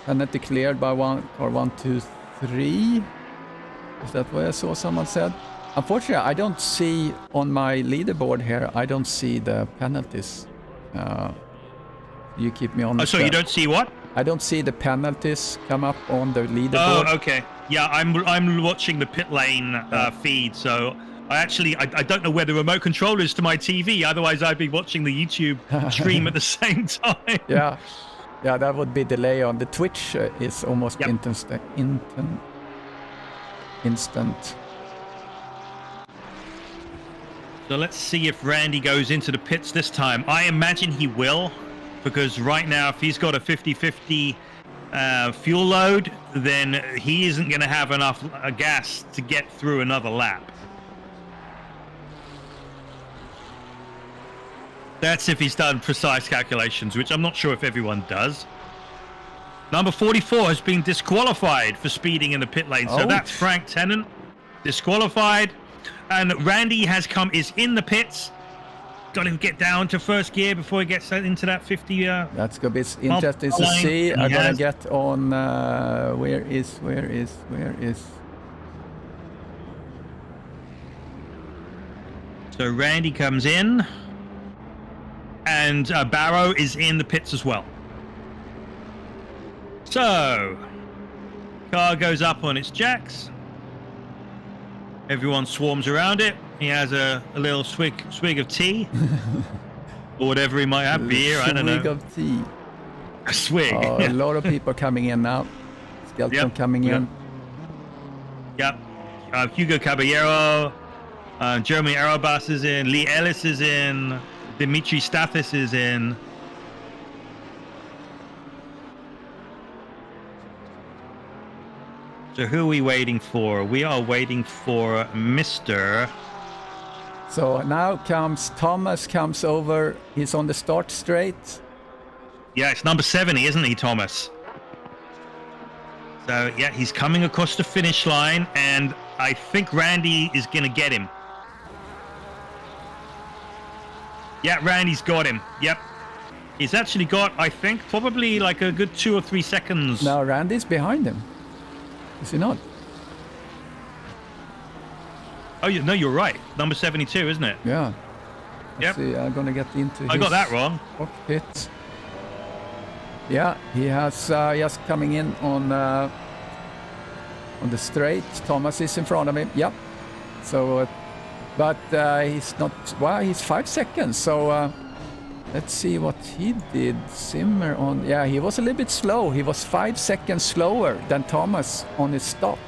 Penalty cleared by car 1, 2, 3. Is that what I saw someone said? Unfortunately, I don't see on my leaderboard here, I don't see the penalties. You keep me on the so you don't see what? I don't see the penalties come up on the leaderboard. Oh, okay. Yeah, I'm watching the pit lane feed, so I don't know where the remote control is to my TV. Otherwise, I'd be watching the YouTube stream at the same time. Yeah, that would be delay on the Twitch. Is almost instant. So let's see if Randy goes into the pits this time. I imagine he will, because right now, if he's got a 50-50 fuel load, then he isn't going to have enough gas to get through another lap. That's if he's done precise calculations, which I'm not sure if everyone does. Number 44 has been disqualified for speeding in the pit lane. So that's Frank Tennant, disqualified. And Randy is in the pits. Got to get down to first gear before he gets into that 50. That's going to be interesting to see. I'm going to get on... Where is... So Randy comes in. And Barrow is in the pits as well. So, car goes up on its jacks. Everyone swarms around it. He has a little swig of tea. Or whatever he might have, beer, I don't know. Swig of tea. A swig. Oh, a lot of people coming in now. Skelton coming in. Yep. Hugo Caballero. Jeremy Aerobus is in. Lee Ellis is in. Dimitri Stathis is in. So who are we waiting for? We are waiting for Mr. So now Thomas comes over. He's on the start straight. Yeah, it's number 70, isn't he, Thomas? So yeah, he's coming across the finish line, and I think Randy is going to get him. Yeah, Randy's got him. Yep. He's actually got, I think, probably like a good 2 or 3 seconds. No, Randy's behind him. Is he not? Oh, no, you're right. Number 72, isn't it? Yeah. Yep. See, I'm going to get into I got that wrong. Cockpit. Yeah, he has just coming in on the straight. Thomas is in front of him. Yep. So... but he's not... Well, he's 5 seconds, so let's see what he did. Zimmer on... Yeah, he was a little bit slow. He was 5 seconds slower than Thomas on his stop.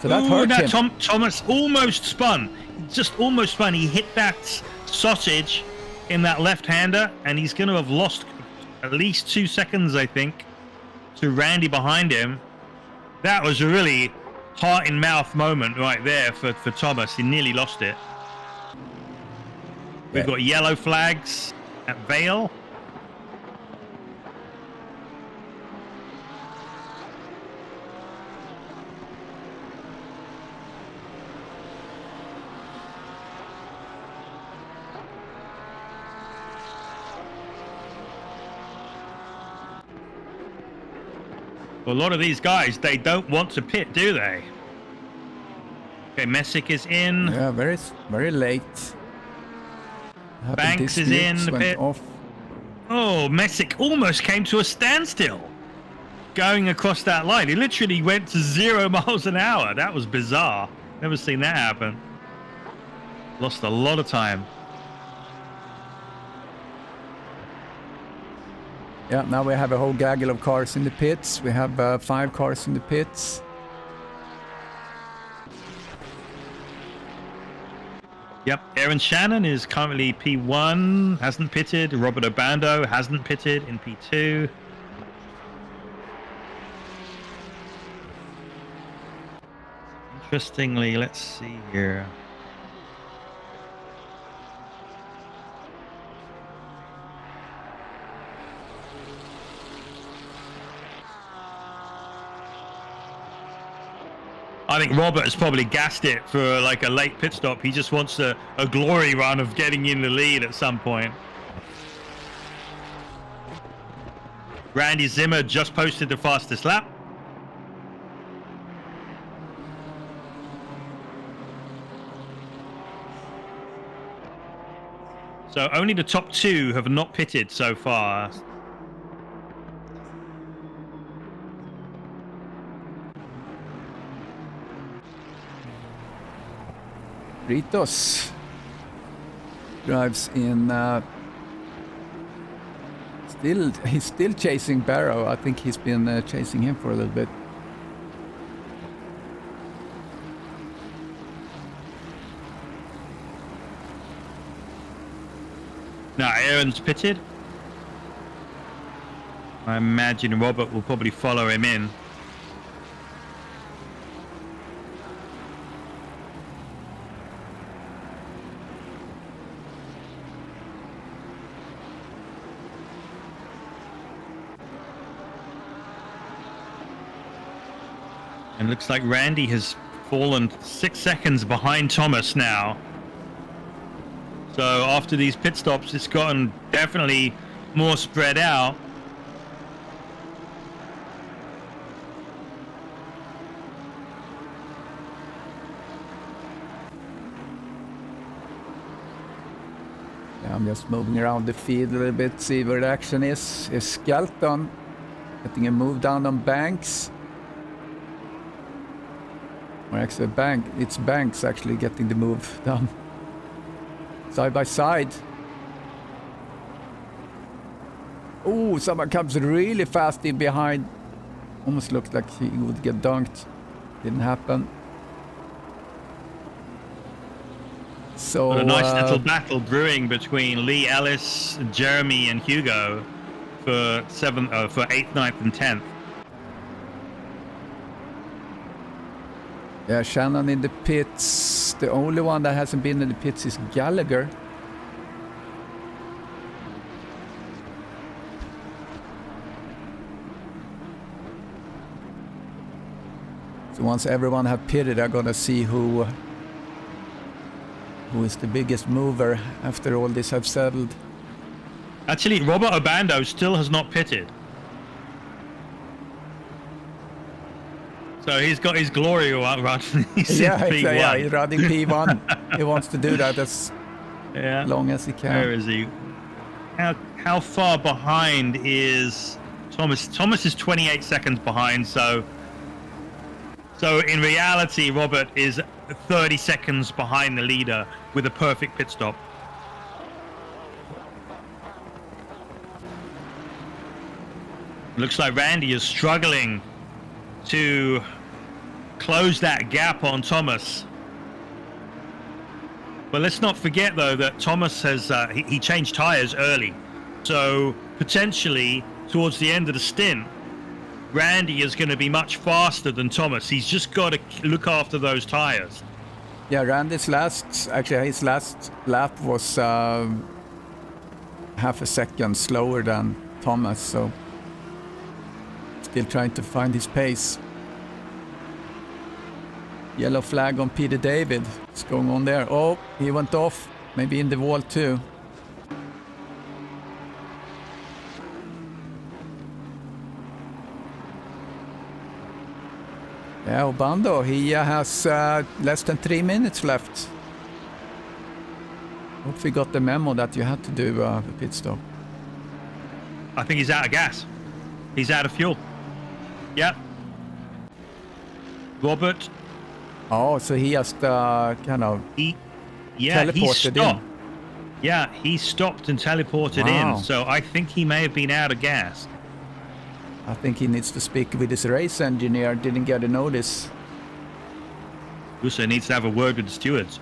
So that hurt him. Thomas almost spun. Just almost spun. He hit that sausage in that left-hander, and he's going to have lost at least 2 seconds, I think, to Randy behind him. That was a really... heart in mouth moment right there for Thomas. He nearly lost it. We've got yellow flags at Vale. Well, a lot of these guys, they don't want to pit, do they? Okay, Messick is in. Yeah, very, very late. Banks is in the pit. Off. Oh, Messick almost came to a standstill going across that line. He literally went to 0 miles an hour. That was bizarre. Never seen that happen. Lost a lot of time. Yeah, now we have a whole gaggle of cars in the pits. We have 5 cars in the pits. Yep, Aaron Shannon is currently P1, hasn't pitted. Robert Obando hasn't pitted in P2. Interestingly, let's see here. I think Robert has probably gassed it for like a late pit stop. He just wants a glory run of getting in the lead at some point. Randy Zimmer just posted the fastest lap. So only the top two have not pitted so far. Ritos drives in. He's still chasing Barrow. I think he's been chasing him for a little bit. Now Aaron's pitted. I imagine Robert will probably follow him in. And looks like Randy has fallen 6 seconds behind Thomas now. So after these pit stops, it's gotten definitely more spread out. Yeah, I'm just moving around the field a little bit, see where the action is. Is Skelton getting a move down on Banks? Or actually, it's Banks actually getting the move down. Side by side. Oh, someone comes really fast in behind. Almost looked like he would get dunked. Didn't happen. So a nice little battle brewing between Lee Ellis, Jeremy, and Hugo for 8th, 9th, and 10th. Yeah, Shannon in the pits. The only one that hasn't been in the pits is Gallagher. So once everyone have pitted, I'm gonna see who is the biggest mover after all this have settled. Actually, Robert Obando still has not pitted. So he's got his glory run. He's he's running P1. He wants to do that as long as he can. Where is he? How far behind is Thomas? Thomas is 28 seconds behind. So in reality, Robert is 30 seconds behind the leader with a perfect pit stop. Looks like Randy is struggling to close that gap on Thomas. But let's not forget though that Thomas has he changed tires early, so potentially towards the end of the stint Randy is going to be much faster than Thomas. He's just got to look after those tires. Yeah, Randy's last lap was half a second slower than Thomas, so still trying to find his pace. Yellow flag on Peter David. What's going on there? Oh, he went off. Maybe in the wall too. Yeah, Obando, he has less than 3 minutes left. Hope we got the memo that you had to do a pit stop. I think he's out of gas. He's out of fuel. Yep. Robert. Oh, so he just kind of teleported in. Yeah, he stopped and teleported in. So I think he may have been out of gas. I think he needs to speak with his race engineer. Didn't get a notice. Also needs to have a word with the stewards.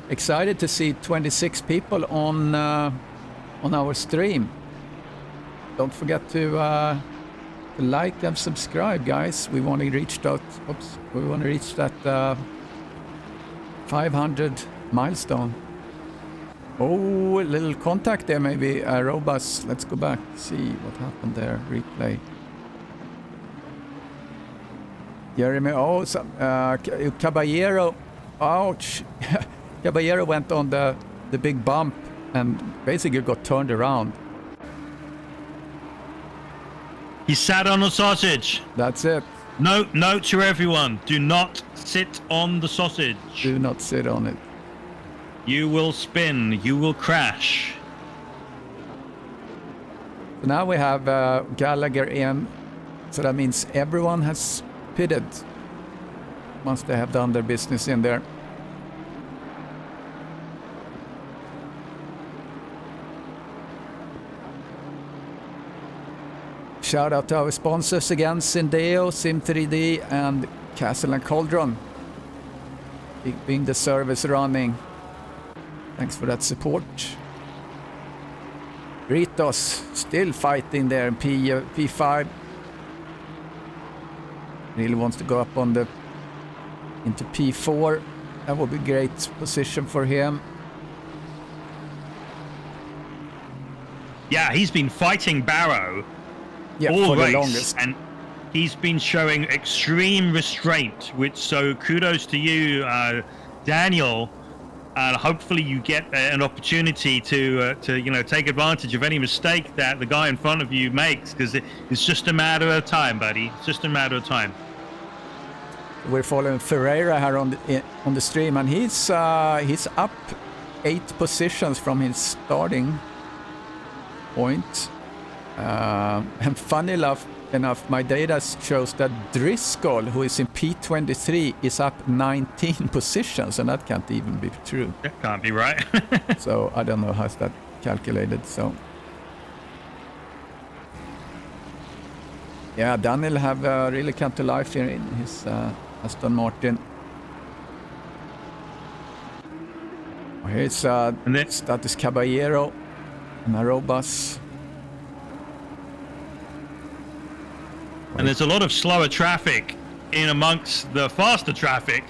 Excited to see 26 people on our stream. Don't forget to like and subscribe, guys. We want to reach that. We want to reach that 500 milestone. Oh, a little contact there, maybe. Robus. Let's go back. See what happened there. Replay. Jeremy, Caballero, ouch. Caballero went on the big bump and basically got turned around. He sat on the sausage. That's it. Note to everyone, do not sit on the sausage. Do not sit on it. You will spin, you will crash. So now we have Gallagher in, so that means everyone has pitted once they have done their business in there. Shout out to our sponsors again, Syndeo, Sim3D and Castle and Cauldron. Keeping the service running. Thanks for that support. Ritos still fighting there in P5. Really wants to go up on into P4. That would be great position for him. Yeah, he's been fighting Barrow all all for race, the longest. and he's been showing extreme restraint. So kudos to you, Daniel. And hopefully you get an opportunity to take advantage of any mistake that the guy in front of you makes, because it's just a matter of time, buddy. It's just a matter of time. We're following Ferreira here on the stream, and he's up 8 positions from his starting point. And funny enough, my data shows that Driscoll, who is in P23, is up 19 positions, and that can't even be true. That can't be right. So I don't know how's that calculated. So yeah, Daniel have really come to life here in his Aston Martin. Here's Status Caballero and Arobas. And there's a lot of slower traffic in amongst the faster traffic.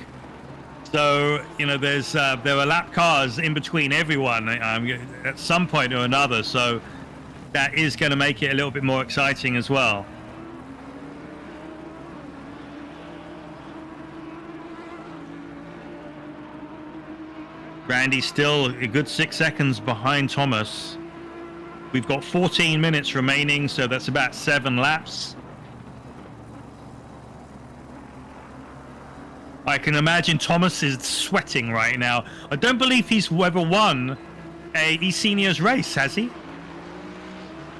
So, there are lap cars in between everyone at some point or another. So that is going to make it a little bit more exciting as well. Randy still a good 6 seconds behind Thomas. We've got 14 minutes remaining, so that's about 7 laps. I can imagine Thomas is sweating right now. I don't believe he's ever won a eSeniors race, has he?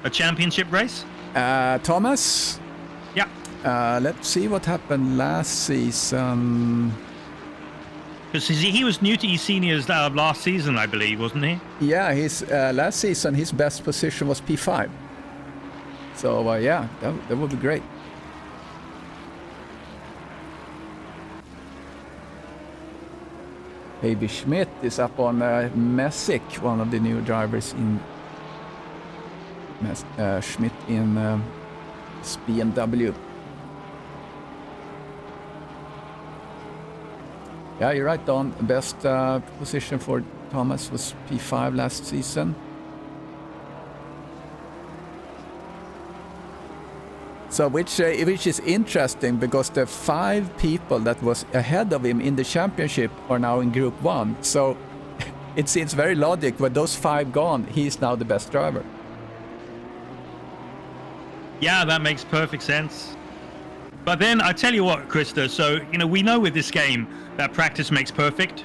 A championship race? Thomas? Yeah. Let's see what happened last season. Because he was new to eSeniors last season, I believe, wasn't he? Yeah, his last season, his best position was P5. So, yeah, that would be great. Baby Schmidt is up on Messick, one of the new drivers in Schmidt in BMW. Yeah, you're right, Don. Best position for Thomas was P5 last season. So which is interesting, because the 5 people that was ahead of him in the championship are now in Group 1. So it seems very logic. With those 5 gone, he's now the best driver. Yeah, that makes perfect sense. But then I tell you what, Krista, so we know with this game that practice makes perfect,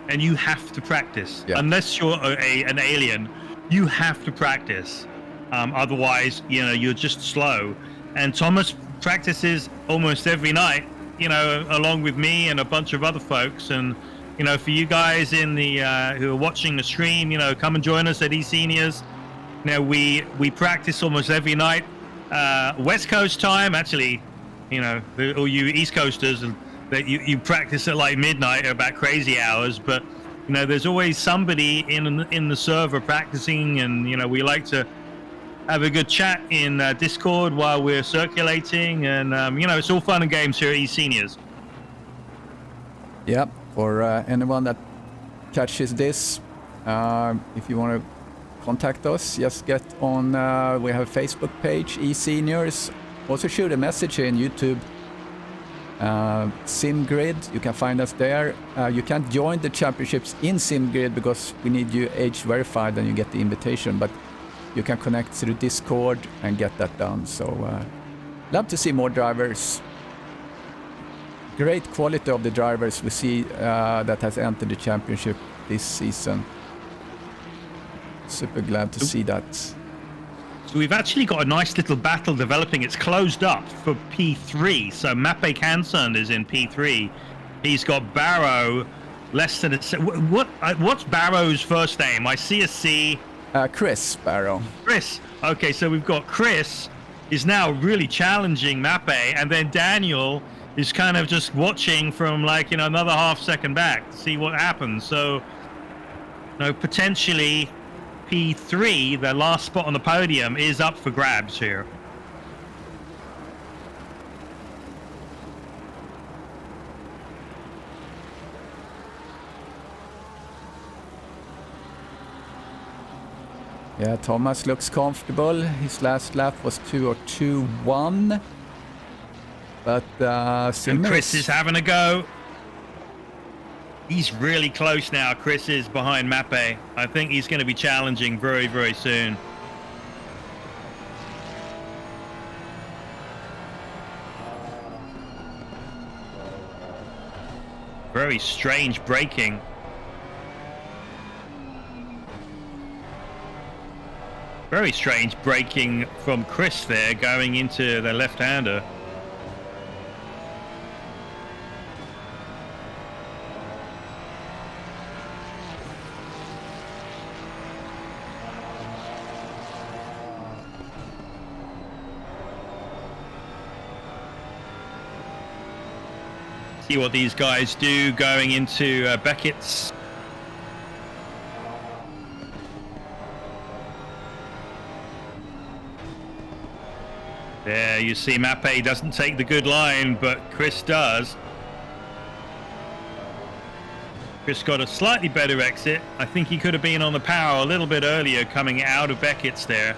and you have to practice. Yeah. Unless you're an alien, you have to practice. Otherwise, you're just slow. And Thomas practices almost every night, along with me and a bunch of other folks. And, for you guys in the who are watching the stream, come and join us at eSeniors. We practice almost every night. West Coast time, actually, all you East Coasters, that you practice at like midnight, about crazy hours. But, there's always somebody in the server practicing, and, we like to have a good chat in Discord while we're circulating, and it's all fun and games here at eSeniors. Yeah, for anyone that catches this, if you want to contact us, just get on, we have a Facebook page, eSeniors. Also shoot a message here in YouTube SIMGRID, you can find us there. You can't join the championships in SIMGRID because we need you age verified and you get the invitation, but you can connect through Discord and get that done. So love to see more drivers. Great quality of the drivers we see that has entered the championship this season. Super glad to see that. So we've actually got a nice little battle developing. It's closed up for P3. So Mappe Kansan is in P3. He's got Barrow less than a... What's Barrow's first name? I see a C. Chris Barrow. Chris. Okay, so we've got Chris is now really challenging Mappe, and then Daniel is kind of just watching from like, you know, another half second back to see what happens. So, you know, potentially P3, the last spot on the podium, is up for grabs here. Yeah, Thomas looks comfortable. His last lap was 2:02.1. But and Chris is having a go. He's really close now. Chris is behind Mappe. I think he's going to be challenging very, very soon. Very strange braking. Very strange braking from Chris there, going into the left-hander. See what these guys do going into Beckett's. There you see Mappe doesn't take the good line, but Chris does. Chris got a slightly better exit. I think he could have been on the power a little bit earlier coming out of Beckett's there.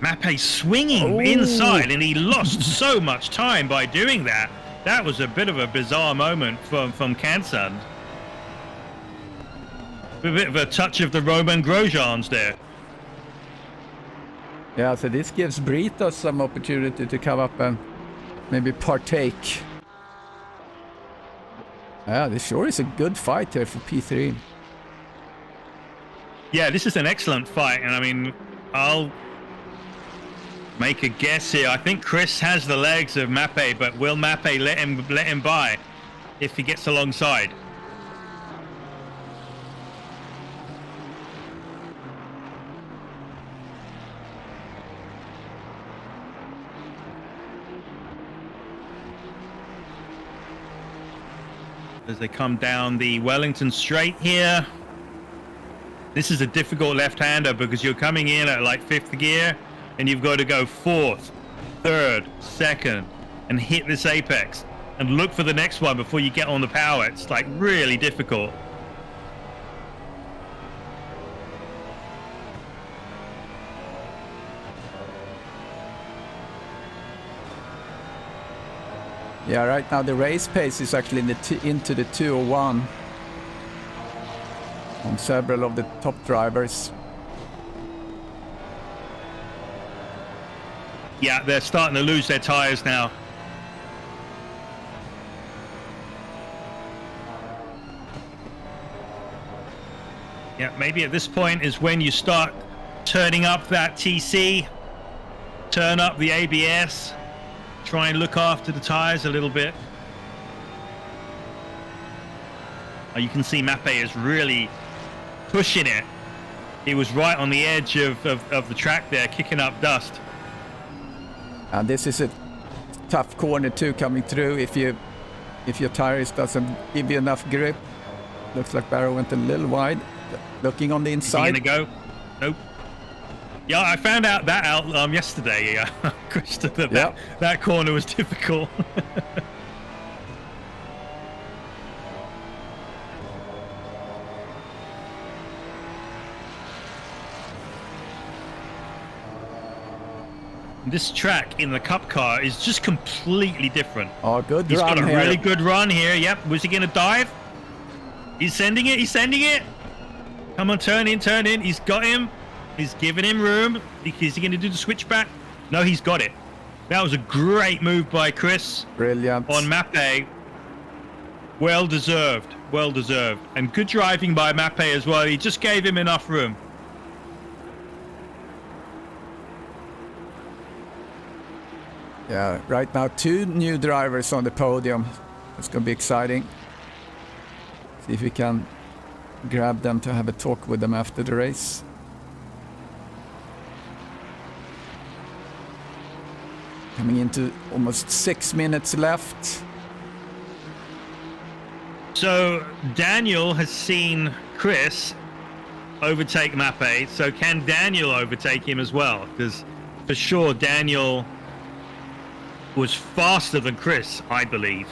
Mappe swinging inside, and he lost so much time by doing that. That was a bit of a bizarre moment from Kansan. A bit of a touch of the Roman Grosjeans there. Yeah, so this gives Brito some opportunity to come up and maybe partake. Yeah, this sure is a good fight here for P3. Yeah, this is an excellent fight, and I mean, I'll make a guess here. I think Chris has the legs of Mappe, but will Mappe let him by if he gets alongside? As they come down the Wellington straight here. This is a difficult left-hander because you're coming in at like 5th gear and you've got to go 4th, 3rd, 2nd and hit this apex and look for the next one before you get on the power. It's like really difficult. Yeah, right now the race pace is actually into the 2:01 on several of the top drivers. Yeah, they're starting to lose their tires now. Yeah, maybe at this point is when you start turning up that TC, turn up the ABS, try and look after the tires a little bit. You can see Mappe is really pushing it. He was right on the edge of the track there, kicking up dust. And this is a tough corner too coming through if your tires doesn't give you enough grip. Looks like Barrow went a little wide. Looking on the inside. Is he gonna go? Nope. Yeah, I found out that out yesterday, Christopher. That corner was difficult. This track in the Cup car is just completely different. Oh, good He's run got a here. really good run here. Yep. Was he going to dive? He's sending it. He's sending it. Come on, turn in, turn in. He's got him. He's giving him room. Is he going to do the switchback? No, he's got it. That was a great move by Chris. Brilliant. On Mappe. Well deserved. Well deserved. And good driving by Mappe as well. He just gave him enough room. Yeah, right now 2 new drivers on the podium. It's going to be exciting. See if we can grab them to have a talk with them after the race. Coming into almost 6 minutes left. So Daniel has seen Chris overtake Mappe. So can Daniel overtake him as well? Because for sure Daniel was faster than Chris, I believe.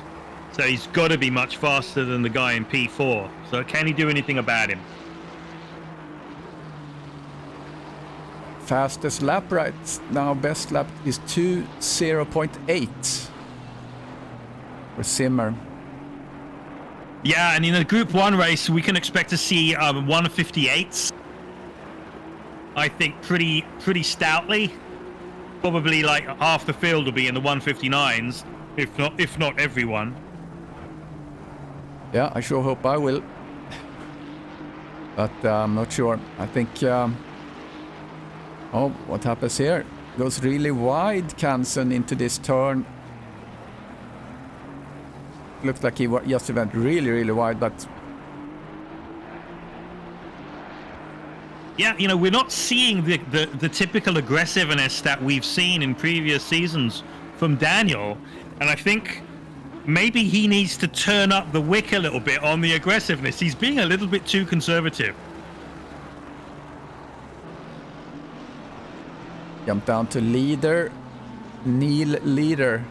So he's got to be much faster than the guy in P4. So can he do anything about him? Fastest lap right now, best lap is 2:0.8 for Simmer. Yeah, and in a Group 1 race, we can expect to see 1:58s. I think pretty stoutly. Probably like half the field will be in the 1:59s, if not everyone. Yeah, I sure hope I will. But I'm not sure. I think... oh, what happens here? Goes really wide, Kansen, into this turn. Looks like he just went really wide, but... Yeah, you know, we're not seeing the typical aggressiveness that we've seen in previous seasons from Daniel. And I think maybe he needs to turn up the wick a little bit on the aggressiveness. He's being a little bit too conservative. Jump down to leader. Neil Leader.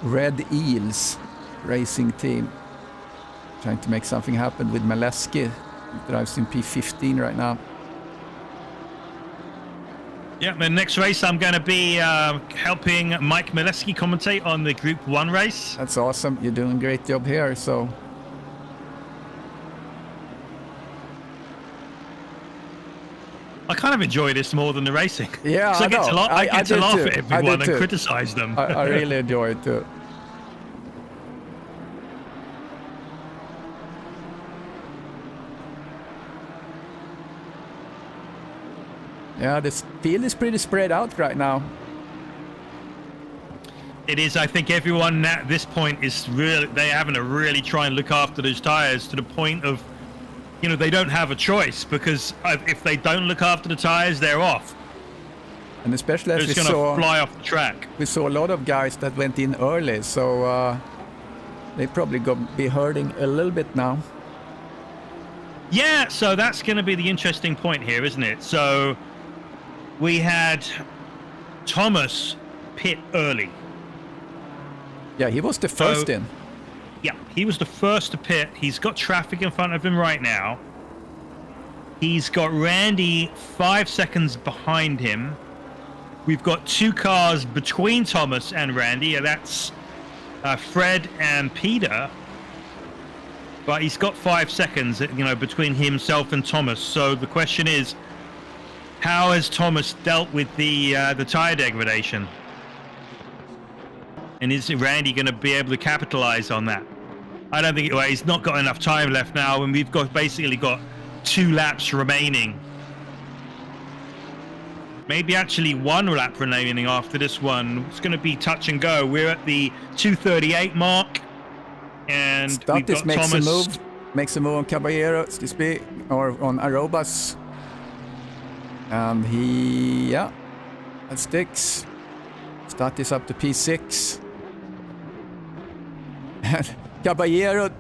Red Eels racing team. Trying to make something happen with Maleski. Drives in P15 right now. Yeah, the next race I'm going to be helping Mike Mileski commentate on the Group 1 race. That's awesome. You're doing a great job here, so... I kind of enjoy this more than the racing. Yeah, I get to laugh at everyone and too. criticize them. I really enjoy it too. Yeah, this field is pretty spread out right now. It is. I think everyone at this point is really, they're having to really try and look after those tires to the point of, you know, they don't have a choice, because if they don't look after the tires, they're off. And especially as they're we just going to fly off the track. We saw a lot of guys that went in early, so they probably going to be hurting a little bit now. Yeah, so that's going to be the interesting point here, isn't it? So we had Thomas pit early. Yeah, he was the first in. Yeah, he was the first to pit. He's got traffic in front of him right now. He's got Randy 5 seconds behind him. We've got 2 cars between Thomas and Randy, and that's Fred and Peter. But he's got 5 seconds, you know, between himself and Thomas. So the question is, how has Thomas dealt with the tire degradation? And is Randy going to be able to capitalize on that? I don't think well, he's not got enough time left now, and we've basically got 2 laps remaining. Maybe actually 1 lap remaining after this one. It's going to be touch and go. We're at the 2:38 mark, and we've got Thomas. Makes a move on Caballero, or on Arobas. And that sticks. Statis up to P6. And Caballero,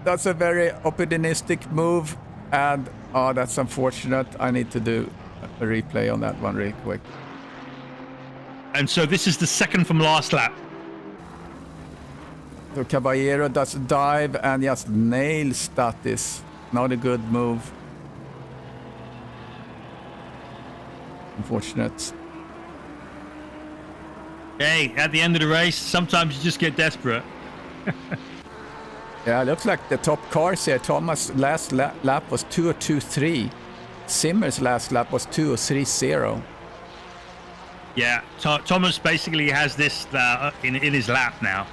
that's a very opportunistic move. And, that's unfortunate. I need to do a replay on that one real quick. And so this is the second from last lap. So Caballero does a dive and just nails Statis. Not a good move. Unfortunate. Hey, at the end of the race, sometimes you just get desperate. Yeah, it looks like the top cars here. Thomas' last lap was 2:02.3. Zimmer's last lap was 2:03.0. Yeah, Thomas basically has this in his lap now.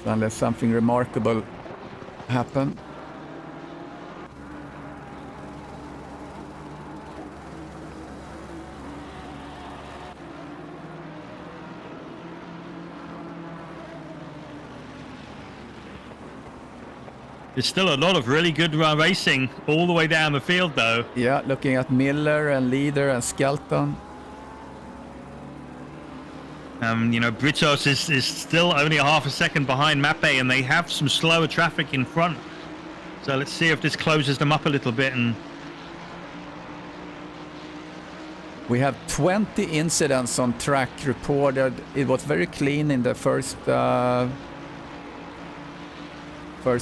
So unless something remarkable happen. There's still a lot of really good racing all the way down the field, though. Yeah, looking at Miller and Leader and Skelton. You know, Britos is still only a half a second behind Mappe, and they have some slower traffic in front. So let's see if this closes them up a little bit. And we have 20 incidents on track reported. It was very clean in the first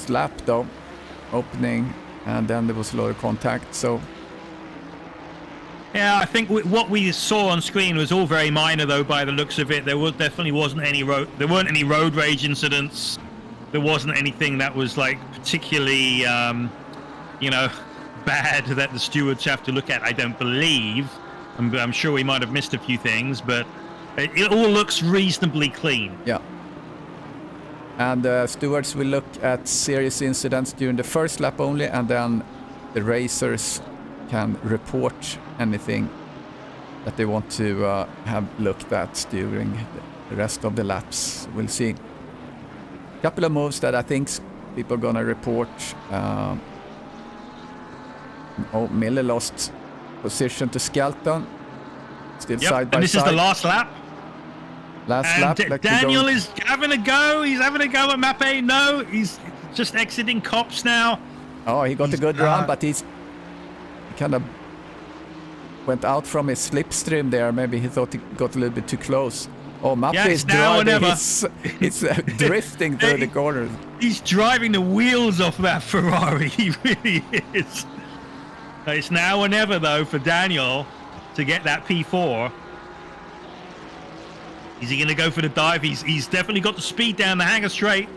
lap though, opening, and then there was a lot of contact. So yeah, I think what we saw on screen was all very minor, though. By the looks of it, there weren't any road rage incidents. There wasn't anything that was like particularly, you know, bad that the stewards have to look at. I don't believe. I'm sure we might have missed a few things, but it all looks reasonably clean. yeah. And stewards will look at serious incidents during the first lap only, and then the racers can report anything that they want to have looked at during the rest of the laps. We'll see. A couple of moves that I think people are going to report. Miller lost position to Skelton. Still side by side. And this is the last lap. Last lap. Daniel is having a go. He's having a go at Mappe. No, he's just exiting Cops now. Oh, he got a good run, but he kind of went out from his slipstream there. Maybe he thought he got a little bit too close. Oh, Mappe is driving. He's drifting through the corners. He's driving the wheels off that Ferrari. He really is. It's now or never, though, for Daniel to get that P4. Is he going to go for the dive? He's definitely got the speed down the hangar straight.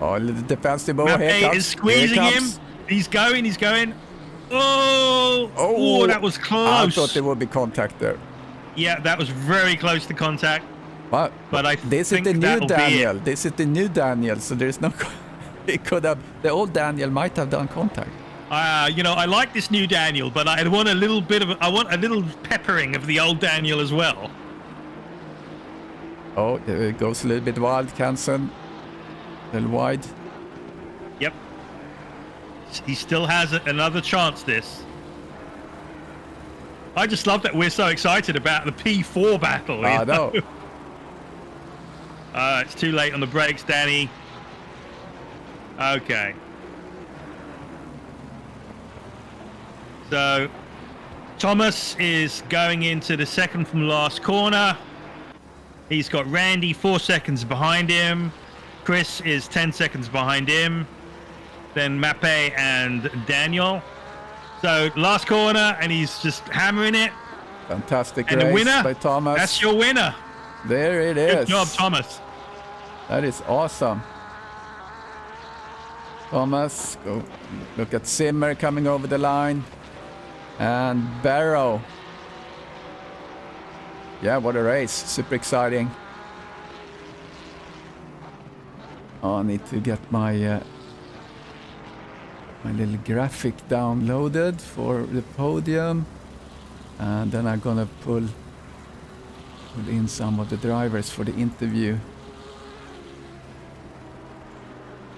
Oh, a little defensive move. Mappe is squeezing him. He's going. Oh, that was close. I thought there would be contact there. Yeah, that was very close to contact. But I this think is the new Daniel. Be it. This is the new Daniel, so there's no... It could have... The old Daniel might have done contact. You know, I like this new Daniel, but I want a little peppering of the old Daniel as well. Oh, it goes a little bit wild, Canson. A little wide. Yep. He still has another chance, this. I just love that we're so excited about the P4 battle. I know. It's too late on the brakes, Danny. Okay. So, Thomas is going into the second from last corner. He's got Randy 4 seconds behind him. Chris is 10 seconds behind him. Then Mappe and Daniel. So last corner, and he's just hammering it. Fantastic and race the winner, by Thomas. That's your winner. There it is. Good job, Thomas. That is awesome. Thomas, go look at Zimmer coming over the line. And Barrow. Yeah, what a race. Super exciting. Oh, I need to get my my little graphic downloaded for the podium. And then I'm gonna pull in some of the drivers for the interview.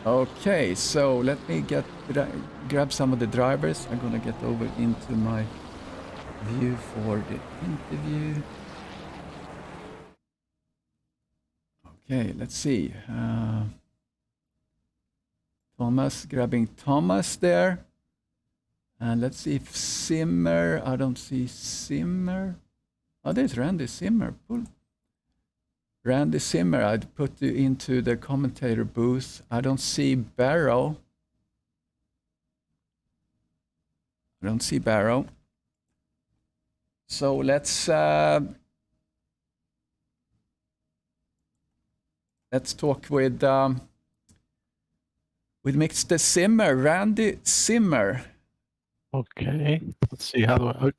Okay, so let me grab some of the drivers. I'm gonna get over into my view for the interview. Okay, let's see. Thomas, grabbing Thomas there. And let's see if Zimmer, I don't see Zimmer. Oh, there's Randy Zimmer. Pull. Randy Zimmer, I'd put you into the commentator booth. I don't see Barrow. So let's talk with Mr. Zimmer, Randy Zimmer. Okay. Let's see. How do I?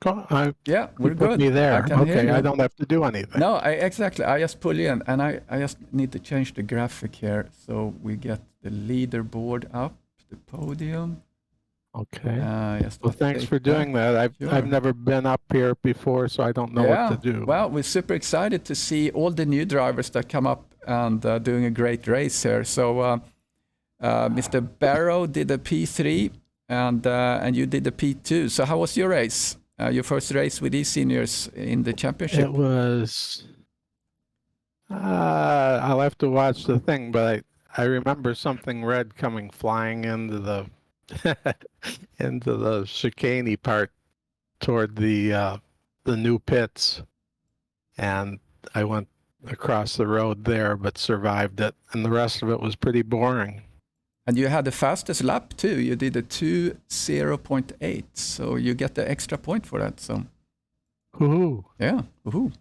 Yeah, we're You put good. me there. I can hear Okay. you. I don't have to do anything. No, exactly. I just pull in, and I just need to change the graphic here so we get the leaderboard up, the podium. Okay. Just Well, thanks update for doing that. Sure. I've never been up here before, so I don't know what to do. Well, we're super excited to see all the new drivers that come up and doing a great race here. So, Mr. Barrow did a P3, and you did a P2. So, how was your race? Your first race with eSeniors in the championship? It was. I'll have to watch the thing, but I remember something red coming flying into the into the chicane part toward the new pits, and I went across the road there, but survived it, and the rest of it was pretty boring. And you had the fastest lap too. You did a 2:0.8, so you get the extra point for that. So, Woohoo! yeah, woohoo!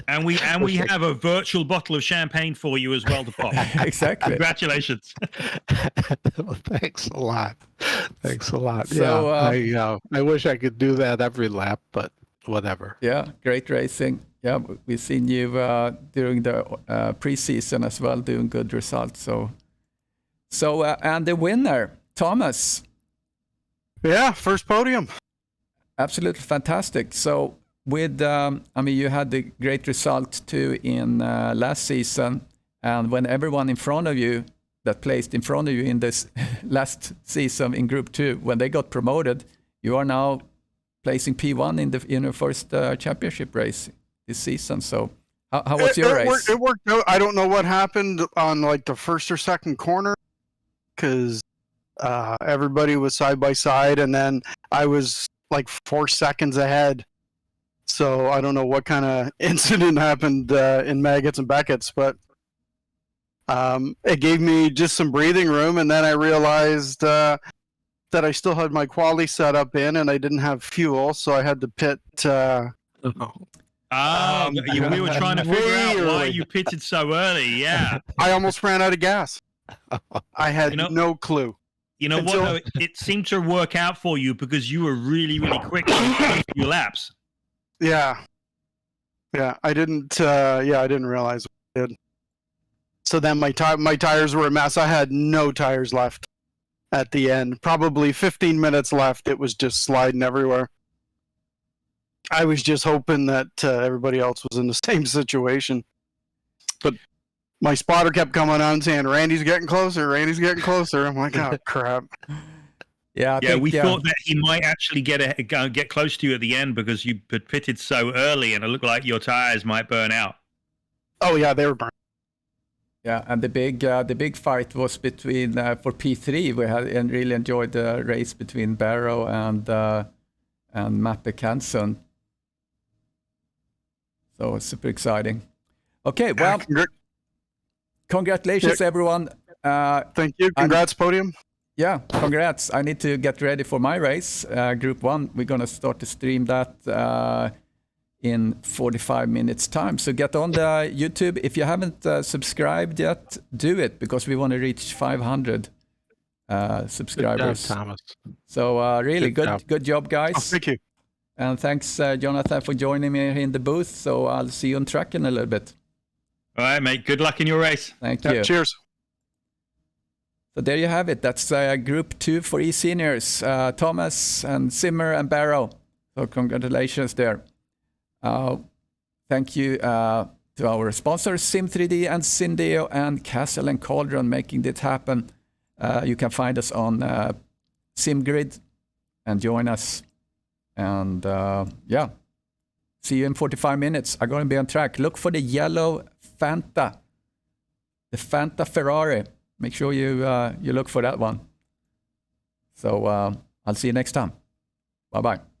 And we have a virtual bottle of champagne for you as well to pop. Exactly. Congratulations. Well, thanks a lot. Thanks a lot. So, I wish I could do that every lap, but whatever. Yeah, great racing. Yeah, we've seen you during the preseason as well, doing good results. So, and the winner, Thomas. Yeah, first podium. Absolutely fantastic. So, with you had the great result too in last season, and when everyone in front of you that placed in front of you in this last season in Group 2, when they got promoted, you are now placing P1 in your first championship race this season. So, how was your race? It worked out. I don't know what happened on like the first or second corner, because everybody was side by side, and then I was like 4 seconds ahead. So I don't know what kind of incident happened in Maggots and Beckett's, but it gave me just some breathing room, and then I realized that I still had my quali set up in, and I didn't have fuel, so I had to pit. We were trying to figure out why you pitted so early. Yeah, I almost ran out of gas. I had no clue. You know what? Though, it seemed to work out for you because you were really, really quick for a few laps. Yeah, I didn't realize what I did. So then my tires were a mess. I had no tires left at the end. Probably 15 minutes left. It was just sliding everywhere. I was just hoping that everybody else was in the same situation. But my spotter kept coming on saying, "Randy's getting closer. Randy's getting closer." I'm like, "Oh crap." Yeah, we thought that he might actually get close to you at the end because you had pitted so early, and it looked like your tires might burn out. Oh yeah, they were burned. Yeah, and the big fight was between for P3. We had and really enjoyed the race between Barrow and Matt Becanson. So it's super exciting. Okay, well, congratulations everyone. Thank you. Congrats, podium. Yeah, congrats. I need to get ready for my race, Group 1. We're going to start to stream that in 45 minutes time. So get on the YouTube. If you haven't subscribed yet, do it, because we want to reach 500 subscribers. Good job, Thomas. So really good job, guys. Oh, thank you. And thanks, Jonathan, for joining me here in the booth. So I'll see you on track in a little bit. All right, mate. Good luck in your race. Thank you. Cheers. So there you have it. That's Group 2 for eSeniors. Thomas and Zimmer and Barrow. So congratulations there. Thank you to our sponsors, Sim3D and Syndeo and Castle and Cauldron, making this happen. You can find us on SIMGRID and join us. And yeah, see you in 45 minutes. I'm going to be on track. Look for the yellow Fanta, the Fanta Ferrari. Make sure you look for that one. So I'll see you next time. Bye-bye.